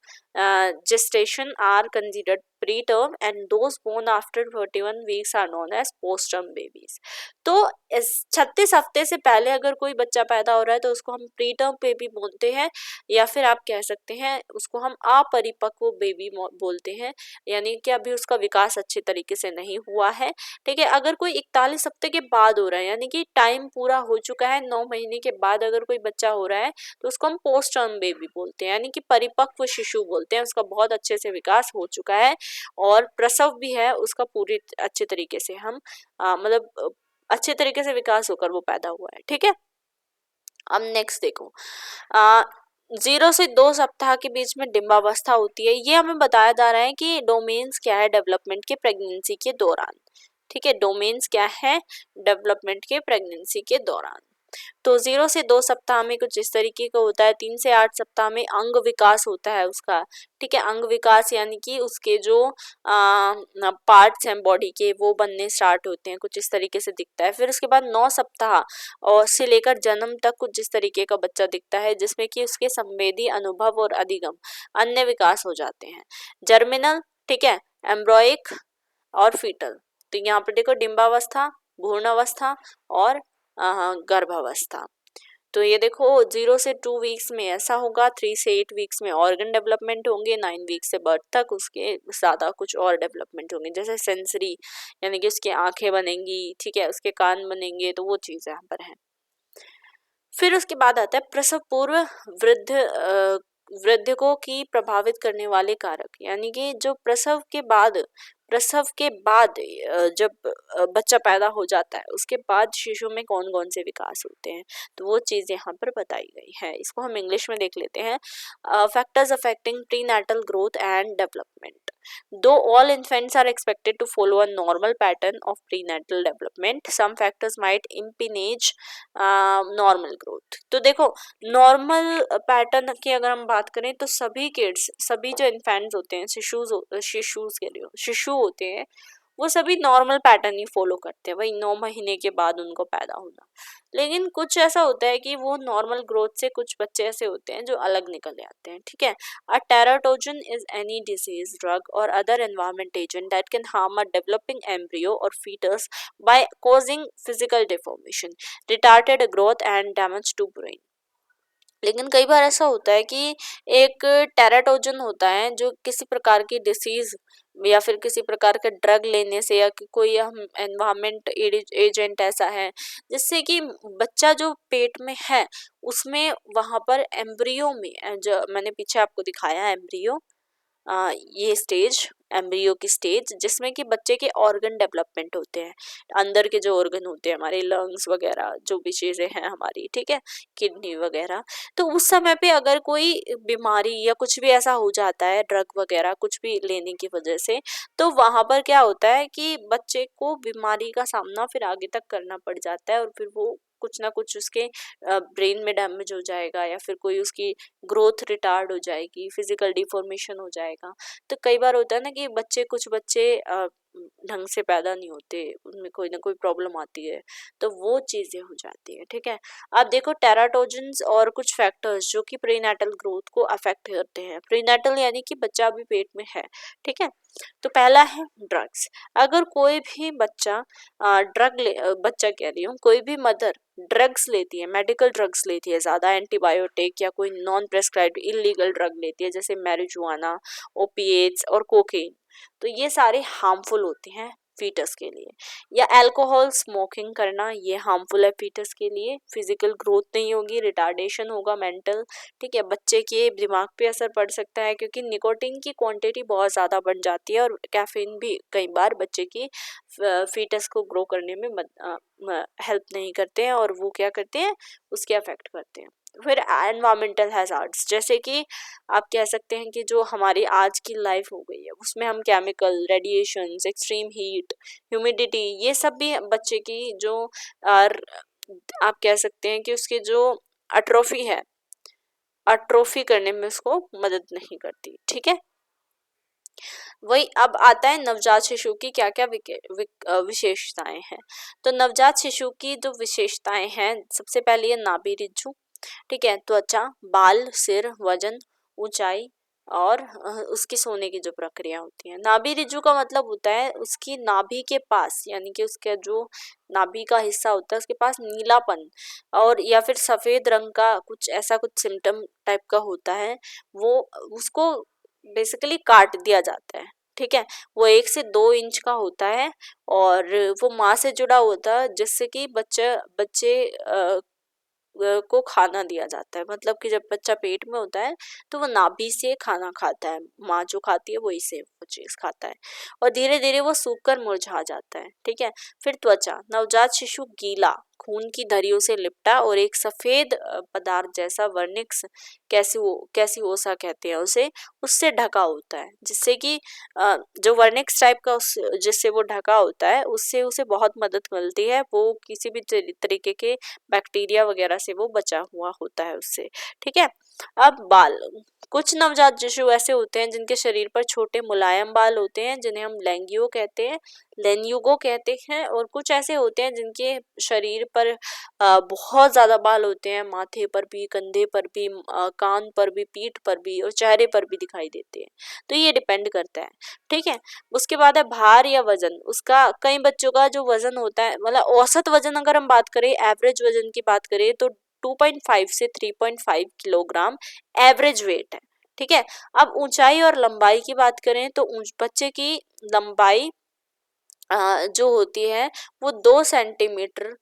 gestation are considered preterm, and those born after 31 weeks are known as postterm babies. तो इस 36 हफ्ते से पहले अगर कोई बच्चा पैदा हो रहा है तो उसको हम प्रीटर्म बेबी बोलते हैं, या फिर आप कह सकते हैं उसको हम अपरिपक्व बेबी बोलते हैं, यानी कि अभी उसका विकास अच्छे तरीके से नहीं हुआ है। ठीक है, अगर कोई 41 हफ्ते के बाद हो रहा है, यानी कि टाइम पूरा हो चुका है, 9 महीने के बाद अगर कोई बच्चा हो रहा है तो उसको हम पोस्ट टर्म बेबी बोलते हैं, यानी कि परिपक्व शिशु बोलते हैं। उसका बहुत अच्छे से विकास हो चुका है और प्रसव भी है उसका पूरी अच्छे तरीके से, हम मतलब अच्छे तरीके से विकास होकर वो पैदा हुआ है। ठीक है, अब नेक्स्ट देखो, 0 से 2 सप्ताह के बीच में डिंबावस्था होती है। ये हमें बताया जा रहा है कि डोमेन्स क्या है डेवलपमेंट के प्रेगनेंसी के दौरान। ठीक है, डोमेन्स क्या है डेवलपमेंट के प्रेगनेंसी के दौरान। तो 0 से 2 सप्ताह में कुछ इस तरीके का होता है। 3 से 8 सप्ताह में अंग विकास होता है उसका। ठीक है, अंग विकास यानी कि उसके जो पार्ट्स हैं बॉडी के वो बनने स्टार्ट होते हैं, कुछ इस तरीके से दिखता है। फिर उसके बाद 9 सप्ताह और से लेकर जन्म तक कुछ इस तरीके का बच्चा दिखता है, जिसमें कि उसके संवेदी अनुभव और अधिगम अन्य विकास हो जाते हैं। जर्मिनल, ठीक है, एम्ब्रॉइक और फीटल। तो यहाँ पर देखो डिंबावस्था, भ्रूण अवस्था और गर्भावस्था। तो ये देखो 0 से 2 वीक्स में ऐसा होगा, 3 से 8 वीक्स में ऑर्गन डेवलपमेंट होंगे, 9 वीक्स से बर्थ तक उसके ज़्यादा कुछ और डेवलपमेंट होंगे, जैसे सेंसरी यानी कि उसकी आंखें बनेंगी, ठीक है, उसके कान बनेंगे, तो वो चीज़ यहाँ पर है। फिर उसके बाद आता है प्रसव पूर्व वृद्धकों की प्रभावित करने वाले कारक, यानी कि जो प्रसव के बाद जब बच्चा पैदा हो जाता है उसके बाद शिशु में कौन कौन से विकास होते हैं, तो वो चीज़ यहाँ पर बताई गई है। इसको हम इंग्लिश में देख लेते हैं। Factors affecting prenatal growth and development. Though all infants are expected to follow a normal pattern of prenatal development, some factors might impinge normal growth. तो देखो नॉर्मल पैटर्न की अगर हम बात करें तो सभी किड्स, सभी जो इन्फेंट्स होते हैं, शिशु होते हैं, वो सभी नॉर्मल पैटर्न ही फॉलो करते हैं, वही 9 महीने के बाद उनको पैदा होना। लेकिन कुछ ऐसा होता है कि वो नॉर्मल ग्रोथ से कुछ बच्चे ऐसे होते हैं जो अलग निकल आते हैं। ठीक है, a teratogen is any disease, drug or other environment agent that can harm a developing embryo or fetus by causing physical deformation, retarded growth and damage to brain. लेकिन कई बार ऐसा होता है कि एक टेराटोजन होता है जो किसी प्रकार की डिसीज या फिर किसी प्रकार का ड्रग लेने से या कोई हम एनवायरमेंट एजेंट ऐसा है जिससे कि बच्चा जो पेट में है उसमें वहां पर एम्ब्रियो में जो मैंने पीछे आपको दिखाया एम्ब्रियो, ये स्टेज एम्ब्रियो की स्टेज जिसमें कि बच्चे के ऑर्गन डेवलपमेंट होते हैं, अंदर के जो ऑर्गन होते हैं हमारे लंग्स वगैरह जो भी चीज़ें हैं हमारी, ठीक है, किडनी वगैरह। तो उस समय पे अगर कोई बीमारी या कुछ भी ऐसा हो जाता है ड्रग वगैरह कुछ भी लेने की वजह से, तो वहाँ पर क्या होता है कि बच्चे को बीमारी का सामना फिर आगे तक करना पड़ जाता है और फिर वो कुछ ना कुछ उसके ब्रेन में डैमेज हो जाएगा या फिर कोई उसकी ग्रोथ रिटार्ड हो जाएगी, फिजिकल डिफॉर्मेशन हो जाएगा। तो कई बार होता है ना कि कुछ बच्चे ढंग से पैदा नहीं होते, उनमें कोई ना कोई प्रॉब्लम आती है, तो वो चीज़ें हो जाती है। ठीक है, अब देखो टेराटोजन्स और कुछ फैक्टर्स जो कि प्रीनेटल ग्रोथ को अफेक्ट करते हैं। प्रीनेटल यानी कि बच्चा अभी पेट में है, ठीक है। तो पहला है ड्रग्स। अगर कोई भी बच्चा बच्चा कह रही हूँ, कोई भी मदर ड्रग्स लेती है, मेडिकल ड्रग्स लेती है, ज़्यादा एंटीबायोटिक या कोई नॉन प्रेस्क्राइब्ड इलीगल ड्रग लेती है जैसे मैरिजुआना, ओपिएट्स और कोकेन, तो ये सारे हार्मफुल होते हैं फीटस के लिए। या अल्कोहल स्मोकिंग करना, ये हार्मफुल है फीटस के लिए। फिजिकल ग्रोथ नहीं होगी, रिटार्डेशन होगा मेंटल, ठीक है, बच्चे के दिमाग पे असर पड़ सकता है क्योंकि निकोटीन की क्वांटिटी बहुत ज़्यादा बढ़ जाती है और कैफीन भी कई बार बच्चे की फीटस को ग्रो करने में हेल्प नहीं करते हैं और वो क्या करते हैं, उसके अफेक्ट करते हैं। फिर एनवायरमेंटल हैजार्ड्स, जैसे कि आप कह सकते हैं कि जो हमारी आज की लाइफ हो गई है उसमें हम chemical, radiations, extreme heat, humidity, ये सब भी बच्चे की जो आप कह सकते हैं कि उसकी जो अट्रोफी है, अट्रोफी करने में उसको मदद नहीं करती। ठीक है, वही अब आता है नवजात शिशु की क्या क्या विशेषताएं हैं। तो नवजात शिशु की जो विशेषताएं हैं, सबसे पहले है नाभि रिज्जु, ठीक है, त्वचा, बाल, सिर, वजन, ऊंचाई और उसकी सोने की जो प्रक्रिया होती है। नाभि रिज्जु का मतलब होता है उसकी नाभि के पास, यानी कि उसका जो नाभि का हिस्सा होता है उसके पास नीलापन और या फिर सफेद रंग का कुछ ऐसा कुछ सिम्टम टाइप का होता है, वो उसको बेसिकली काट दिया जाता है। ठीक है, वो 1 से 2 इंच का होता है और वो माँ से जुड़ा होता है जिससे कि बच्चे को खाना दिया जाता है। मतलब कि जब बच्चा पेट में होता है तो वो नाभि से खाना खाता है, माँ जो खाती है वही से वो चीज़ खाता है और धीरे धीरे वो सूख कर मुरझा जाता है। ठीक है, फिर त्वचा, नवजात शिशु गीला, खून की धरियों से लिपटा और एक सफेद पदार्थ जैसा वर्निक्स कैसिओसा कहते हैं उसे, उससे ढका होता है, जिससे कि जो वर्निक्स टाइप का जिससे वो ढका होता है उससे उसे बहुत मदद मिलती है, वो किसी भी तरीके के बैक्टीरिया वगैरह से वो बचा हुआ होता है उससे। ठीक है। अब बाल, कुछ नवजात शिशु ऐसे होते हैं जिनके शरीर पर छोटे मुलायम बाल होते हैं जिन्हें हम लेन्यूगो कहते हैं, और कुछ ऐसे होते हैं जिनके शरीर पर बहुत ज्यादा बाल होते हैं, माथे पर भी, कंधे पर भी, कान पर भी, पीठ पर भी और चेहरे पर भी दिखाई देते हैं। तो ये डिपेंड करता है। ठीक है। उसके बाद है भार या वजन। उसका कई बच्चों का जो वजन होता है, मतलब औसत वजन अगर हम बात करें, एवरेज वजन की बात करें तो 2.5 से 3.5 किलोग्राम एवरेज वेट है। ठीक है। अब ऊंचाई और लंबाई की बात करें तो बच्चे की लंबाई जो होती है वो 2 सेंटीमीटर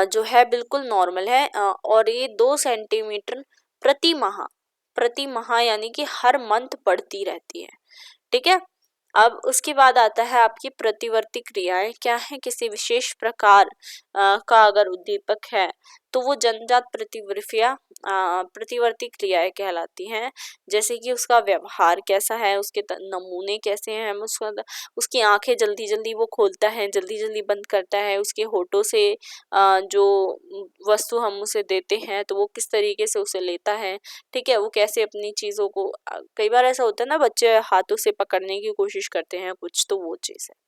जो है बिल्कुल नॉर्मल है, और ये 2 सेंटीमीटर प्रति माह यानी कि हर मंथ बढ़ती रहती है। ठीक है। अब उसके बाद आता है आपकी प्रतिवर्ती क्रियाएं क्या है। किसी विशेष प्रकार का अगर उद्दीपक है तो वो जन्मजात प्रतिवर्ती क्रियाएं कहलाती हैं। जैसे कि उसका व्यवहार कैसा है, उसके नमूने कैसे हैं, उसकी आंखें जल्दी जल्दी वो खोलता है, जल्दी जल्दी बंद करता है, उसके होठों से जो वस्तु हम उसे देते हैं तो वो किस तरीके से उसे लेता है। ठीक है। वो कैसे अपनी चीजों को, कई बार ऐसा होता है ना, बच्चे हाथों से पकड़ने की कोशिश करते हैं कुछ, तो वो चीज है।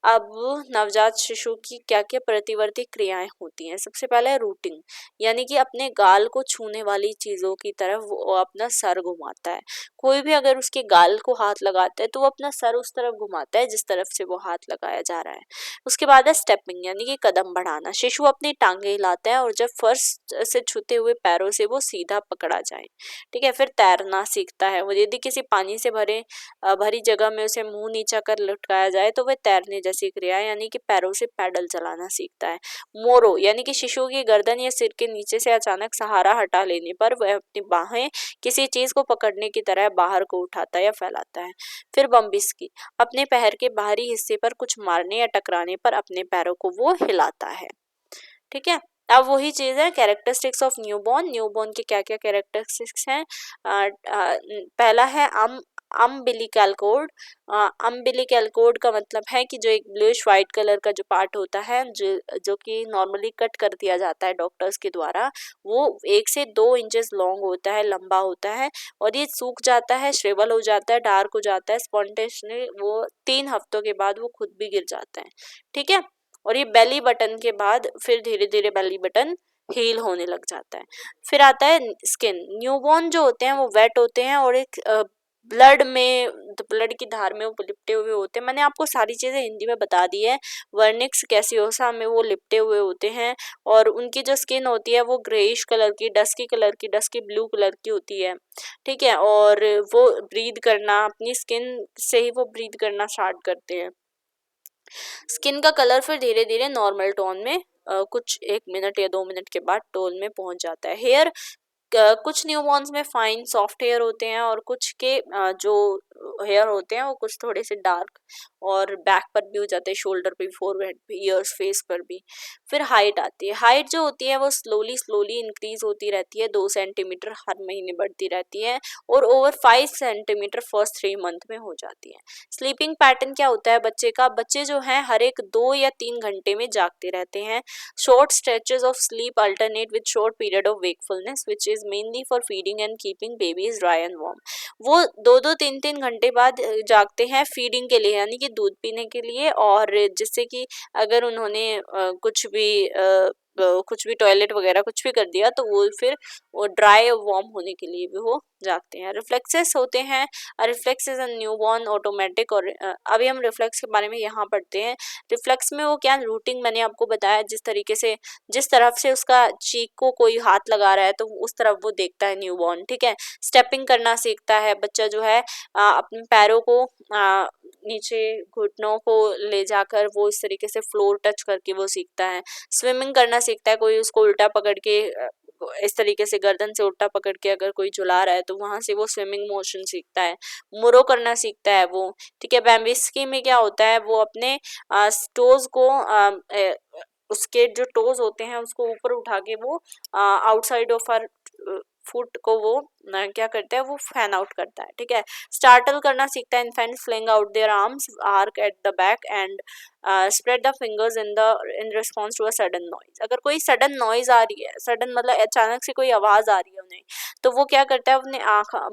अब नवजात शिशु की क्या क्या प्रतिवर्ती क्रियाएं होती हैं। सबसे पहले रूटिंग, यानी कि अपने गाल को छूने वाली चीजों की तरफ वो अपना सर घुमाता है। कोई भी अगर उसके गाल को हाथ लगाता है तो वो अपना सर उस तरफ घुमाता है जिस तरफ से वो हाथ लगाया जा रहा है। उसके बाद है स्टेपिंग, यानी कि कदम बढ़ाना। शिशु अपनी टांगे हिलाता है और जब फर्श से छूते हुए पैरों से वो सीधा पकड़ा जाए। ठीक है। फिर तैरना सीखता है वो, यदि किसी पानी से भरी जगह में उसे मुंह नीचा कर लटकाया जाए तो वह तैरने जैसी क्रिया यानी कि पैरों से पैडल चलाना सीखता है। मोरो, यानी कि शिशु की गर्दन या सिर के नीचे से अचानक सहारा हटा लेने पर वह अपनी बाहें किसी चीज को पकड़ने की तरह बाहर को उठाता या फैलाता है। फिर बम्बिस्की, अपने पैर के बाहरी हिस्से पर कुछ मारने या टकराने पर अपने पैरों को वो हिलाता है। ठीक है। अब वही चीज है कैरेक्टरिस्टिक्स ऑफ न्यूबॉर्न। न्यूबॉर्न के क्या क्या कैरेक्टरिस्टिक्स हैं। पहला है अम्बिलिकल कोड। अम्बिलिकल कोड का मतलब है कि जो एक ब्लूइश वाइट कलर का जो पार्ट होता है जो कि नॉर्मली कट कर दिया जाता है डॉक्टर्स के द्वारा, वो 1 से 2 इंचेस लॉन्ग होता है, लंबा होता है, और ये सूख जाता है, श्रेवल हो जाता है, डार्क हो जाता है स्पॉन्टेनियसली, वो 3 हफ्तों के बाद वो खुद भी गिर जाता है। ठीक है। और ये बेली बटन के बाद फिर धीरे धीरे बेली बटन हील होने लग जाता है। फिर आता है स्किन। न्यूबॉर्न जो होते हैं वो वेट होते हैं और एक ब्लड की धार में वो लिपटे हुए होते हैं। मैंने आपको सारी चीजें हिंदी में बता दी है। वर्निक्स कैसियोसा में वो लिपटे हुए होते हैं और उनकी जो स्किन होती है वो ग्रेइश कलर की, डस्की ब्लू कलर की होती है। ठीक है। और वो ब्रीद करना, अपनी स्किन से ही वो ब्रीद करना स्टार्ट करते हैं। स्किन का कलर फिर धीरे धीरे नॉर्मल टोन में कुछ 1 मिनट या 2 मिनट के बाद टोन में पहुंच जाता है। हेयर, कुछ न्यूबॉर्न्स में फाइन सॉफ्ट हेयर होते हैं और कुछ के जो हेयर होते हैं वो कुछ थोड़े से डार्क और बैक पर भी हो जाते हैं, शोल्डर पे भी, फोरहेड पे, ईयर्स, फेस पर भी। फिर हाइट आती है। हाइट जो होती है वो स्लोली स्लोली इंक्रीज होती रहती है, 2 सेंटीमीटर हर महीने बढ़ती रहती है और ओवर 5 सेंटीमीटर फर्स्ट 3 मंथ में हो जाती है। स्लीपिंग पैटर्न क्या होता है बच्चे का, बच्चे जो हैं हर एक 2 या 3 घंटे में जागते रहते हैं। Short stretches of sleep alternate with short period of wakefulness which is mainly for feeding and keeping babies dry and warm. वो 2-2 3-3 घंटे बाद जागते हैं फीडिंग के लिए, यानी कि दूध पीने के लिए, और जिससे कि अगर उन्होंने कुछ भी टॉयलेट वगैरह कुछ भी कर दिया तो वो फिर वो ड्राई और वार्म होने के लिए भी वो जागते हैं। रिफ्लेक्सेस होते हैं। रिफ्लेक्सेस एंड न्यूबॉर्न ऑटोमेटिक, और अभी हम रिफ्लेक्स के बारे में यहाँ पढ़ते हैं। रिफ्लेक्स में वो क्या रूटिंग मैंने आपको बताया, जिस तरफ से उसका चीक को कोई हाथ लगा रहा है तो उस तरफ वो देखता है न्यूबॉर्न। ठीक है। स्टेपिंग करना सीखता है बच्चा जो है, अपने पैरों को नीचे घुटनों को ले जाकर वो इस तरीके से फ्लोर टच करके वो सीखता है। स्विमिंग करना सीखता है, कोई उसको उल्टा पकड़ के इस तरीके से गर्दन से उल्टा पकड़ के अगर कोई झुला रहा है तो वहां से वो स्विमिंग मोशन सीखता है। मुरो करना सीखता है वो। ठीक है। बैम्बिस्की में क्या होता है, वो अपने टोज को उसके जो टोज होते हैं उसको ऊपर उठा के वो आउटसाइड ऑफ आर फुट को वो क्या करता है, वो फैन आउट करता है, ठीक है। स्टार्टल करना सीखता है infant, fling out their arms, arch at the back and spread the fingers in response to a sudden noise. अगर कोई सडन नॉइज आ रही है, सडन मतलब अचानक से कोई आवाज आ रही है उन्हें, तो वो क्या करता है, अपने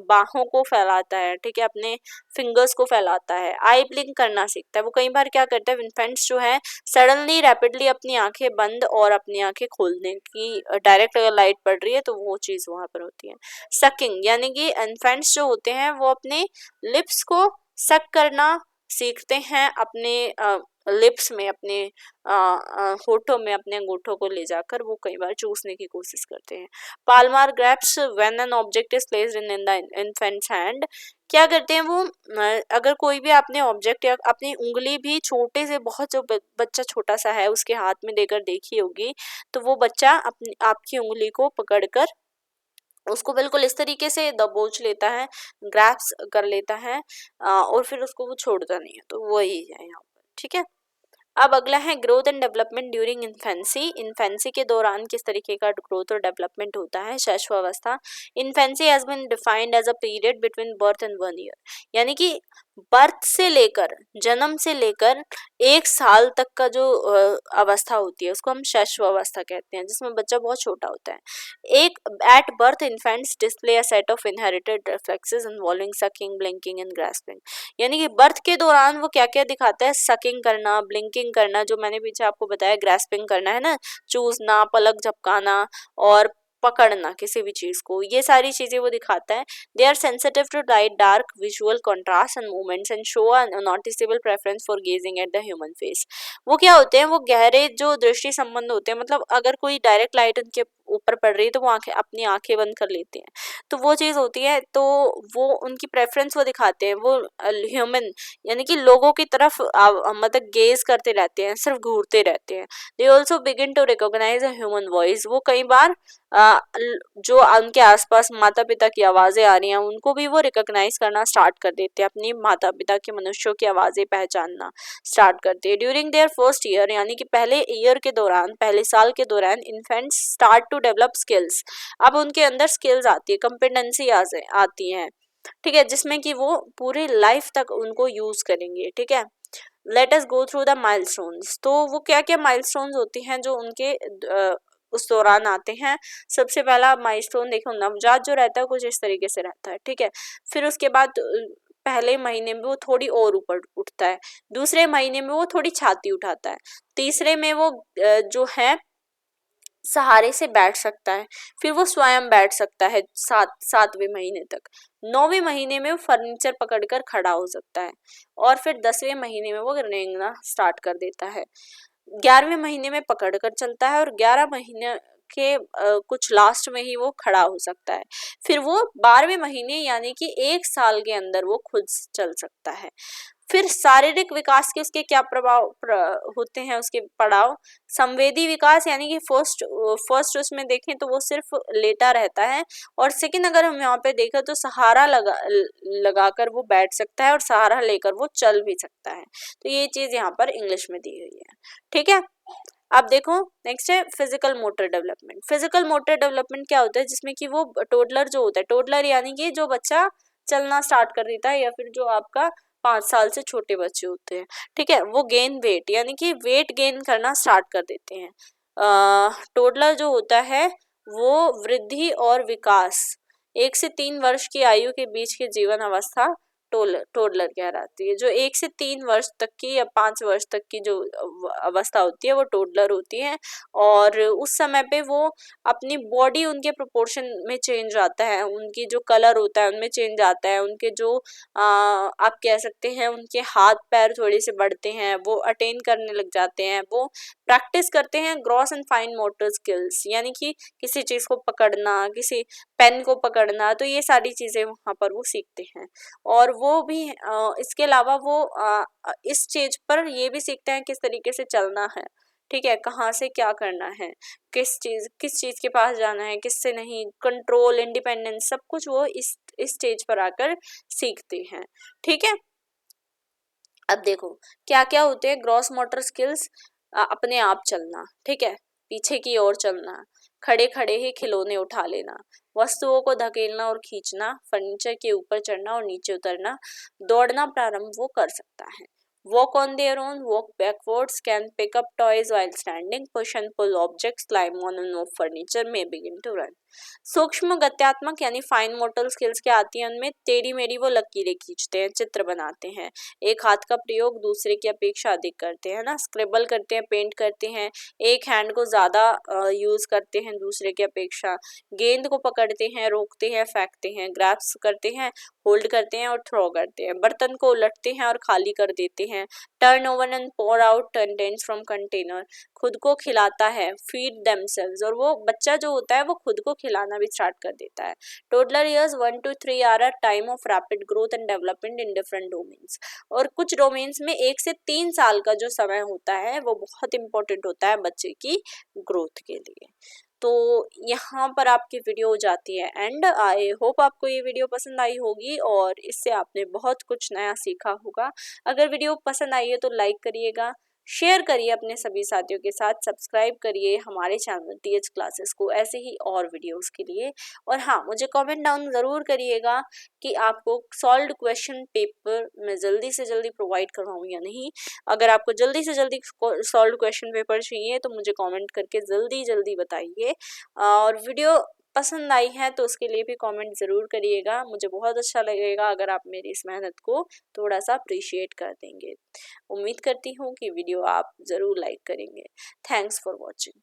बाहों को फैलाता है, ठीक है, अपने फिंगर्स को फैलाता है। आई ब्लिंक करना सीखता है, वो कई बार क्या करता है, इन्फेंट्स जो है सडनली रैपिडली अपनी आंखें बंद और अपनी आंखें खोलने की, डायरेक्ट अगर लाइट पड़ रही है तो वो चीज वहां पर होती है। सकिंग यानी कि इन्फेंट्स जो होते हैं वो अपने लिप्स को सक करना सीखते हैं, अपने लिप्स में, अपने होठों में अपने अंगूठों को ले जाकर वो कई बार चूसने की कोशिश करते हैं। Palmar grasp when an object is placed in the infant's hand, क्या करते हैं वो, अगर कोई भी आपने ऑब्जेक्ट या अपनी उंगली भी छोटे से, बहुत जो बच्चा छोटा सा है उसके हाथ में देकर देखी होगी, तो वो बच्चा अपनी आपकी उंगली को पकड़कर उसको बिल्कुल इस तरीके से दबोच लेता है, ग्रैप्स कर लेता है, और फिर उसको वो छोड़ता नहीं है, तो वही है यहाँ पर, ठीक है। अब अगला है growth and development during infancy. Infancy के दौरान किस तरीके का ग्रोथ और डेवलपमेंट होता है, शैशवावस्था। Infancy has been defined as a period between birth and 1 year, यानी कि बर्थ से लेकर, जन्म से लेकर 1 साल तक का जो अवस्था होती है उसको हम शैशवावस्था कहते हैं, जिसमें बच्चा बहुत छोटा होता है। एक at birth infants display a set of inherited reflexes involving sucking, blinking and grasping, यानी कि बर्थ के दौरान वो क्या क्या दिखाता है, सकिंग करना, ब्लिंकिंग करना, जो मैंने पीछे आपको बताया, ग्रास्पिंग करना है ना, चूसना, पलक झपकाना और पकड़ना किसी भी चीज को, ये सारी चीजें वो दिखाता है। They are sensitive to light, dark, visual contrast and movements and show a noticeable preference for gazing at the human face. वो क्या होते हैं, वो गहरे जो दृष्टि संबंध होते हैं, मतलब अगर कोई डायरेक्ट लाइट उनके ऊपर पड़ रही है तो वो अपनी आंखें बंद कर लेते हैं, तो वो चीज होती है, तो वो उनकी प्रेफरेंस वो दिखाते हैं, वो ह्यूमन यानी कि लोगों की तरफ मतलब गेज करते रहते हैं, सिर्फ घूरते रहते हैं। They also begin to recognise a human voice, वो कई बार जो उनके आसपास माता पिता की आवाजें आ रही हैं उनको भी वो रिकॉग्नाइज करना स्टार्ट कर देते हैं, अपनी माता पिता के मनुष्यों की आवाजें पहचानना स्टार्ट करते हैं। ड्यूरिंग देयर फर्स्ट ईयर, यानी कि पहले ईयर के दौरान, पहले साल के दौरान, infants start to develop skills, अब उनके अंदर स्किल्स आती है, कॉम्पिटेंसी आती है, ठीक है, जिसमें कि वो पूरी लाइफ तक उनको यूज करेंगे, ठीक है। Let us go through the milestones, तो वो क्या क्या माइलस्टोन्स होती हैं जो उनके उस दौरान आते हैं। सबसे पहला माइलस्टोन देखो, नवजात जो रहता है कुछ इस तरीके से रहता है, ठीक है। फिर उसके बाद पहले महीने में वो थोड़ी और ऊपर उठता है, दूसरे महीने में वो थोड़ी छाती उठाता है, तीसरे में वो जो है सहारे से बैठ सकता है, फिर वो स्वयं बैठ सकता है 7वें महीने तक, 9वें महीने में वो फर्नीचर पकड़कर खड़ा हो सकता है, और फिर 10वें महीने में वो रेंगना स्टार्ट कर देता है, 11वें महीने में पकड़ कर चलता है, और 11 महीने के कुछ लास्ट में ही वो खड़ा हो सकता है, फिर वो 12वें महीने यानी कि 1 साल के अंदर वो खुद चल सकता है। फिर शारीरिक विकास के उसके क्या होते हैं, उसके पड़ाव। संवेदी विकास, यानी कि फर्स्ट उसमें देखें तो वो सिर्फ लेटा रहता है, और सेकंड अगर हम यहाँ पे देखें तो सहारा लगाकर वो बैठ सकता है, और सहारा लेकर वो चल भी सकता है। तो ये चीज यहाँ पर इंग्लिश में दी गई है, ठीक है। अब देखो नेक्स्ट है physical motor development. Physical motor development क्या होता है, जिसमें कि वो टोडलर जो होता है, टोडलर यानी कि जो बच्चा चलना स्टार्ट कर देता है, या फिर जो आपका 5 साल से छोटे बच्चे होते हैं, ठीक है, वो गेन वेट यानी कि वेट गेन करना स्टार्ट कर देते हैं। टोडलर जो होता है वो वृद्धि और विकास, 1 से 3 वर्ष की आयु के बीच की जीवन अवस्था टोडलर कहलाती है। जो 1 से 3 वर्ष तक की या 5 वर्ष तक की जो अवस्था होती है वो टोडलर होती है, और उस समय पे वो अपनी बॉडी उनके प्रोपोर्शन में चेंज आता है, उनकी जो कलर होता है उनमें चेंज आता है, उनके जो आप कह सकते हैं उनके हाथ पैर थोड़े से बढ़ते हैं, वो अटेन करने लग जाते हैं, वो प्रैक्टिस करते हैं gross and fine motor skills, यानी कि किसी चीज को पकड़ना, किसी पेन को पकड़ना, तो ये सारी चीजें वहां पर वो सीखते हैं। और वो भी इसके अलावा वो इस स्टेज पर ये भी सीखते हैं किस तरीके से चलना है, ठीक है, कहाँ से क्या करना है, किस चीज के पास जाना है, किससे नहीं, कंट्रोल, इंडिपेंडेंस, सब कुछ वो इस स्टेज पर आकर सीखते हैं, ठीक है। अब देखो क्या क्या होते हैं ग्रॉस मोटर स्किल्स। अपने आप चलना, ठीक है, पीछे की ओर चलना, खड़े खड़े ही खिलौने उठा लेना, वस्तुओं को धकेलना और खींचना, फर्नीचर के ऊपर चढ़ना और नीचे उतरना, दौड़ना प्रारंभ वो कर सकता है। Walk on their own, walk backwards, can pick up toys while standing, push and pull objects, climb on and off furniture, may begin to run. सूक्ष्म गत्यात्मक यानी फाइन मोटर स्किल्स क्या आती है उनमें? टेढ़ी मेढ़ी वो लकीरें खींचते हैं, चित्र बनाते हैं, एक हाथ का प्रयोग दूसरे की अपेक्षा अधिक करते हैं ना, स्क्रिबल करते हैं, पेंट करते हैं, एक हैंड को ज्यादा यूज करते हैं दूसरे की अपेक्षा, गेंद को पकड़ते हैं, रोकते हैं, फेंकते हैं, ग्रैप्स करते हैं, होल्ड करते हैं और थ्रो करते हैं, बर्तन को उलटते हैं और खाली कर देते हैं, turn over and pour out contents from container, खुद को खिलाता है, फीड देमसेल्व्स, और वो बच्चा जो होता है वो खुद को खिलाना भी स्टार्ट कर देता है। Toddler years 1 to 3 are a time of rapid growth and development in different domains, और कुछ डोमेन्स में 1 से 3 साल का जो समय होता है वो बहुत इंपॉर्टेंट होता है बच्चे की ग्रोथ के लिए। तो यहाँ पर आपकी वीडियो हो जाती है एंड। आई होप आपको ये वीडियो पसंद आई होगी और इससे आपने बहुत कुछ नया सीखा होगा। अगर वीडियो पसंद आई है तो लाइक करिएगा, शेयर करिए अपने सभी साथियों के साथ, सब्सक्राइब करिए हमारे चैनल टीएच क्लासेस को ऐसे ही और वीडियोस के लिए। और हाँ, मुझे कमेंट डाउन ज़रूर करिएगा कि आपको सॉल्व्ड क्वेश्चन पेपर मैं जल्दी से जल्दी प्रोवाइड करवाऊँ या नहीं। अगर आपको जल्दी से जल्दी सॉल्व्ड क्वेश्चन पेपर चाहिए तो मुझे कमेंट करके जल्दी जल्दी बताइए। और वीडियो पसंद आई है तो उसके लिए भी कमेंट ज़रूर करिएगा, मुझे बहुत अच्छा लगेगा अगर आप मेरी इस मेहनत को थोड़ा सा अप्रिशिएट कर देंगे। उम्मीद करती हूँ कि वीडियो आप ज़रूर लाइक करेंगे। Thanks for watching.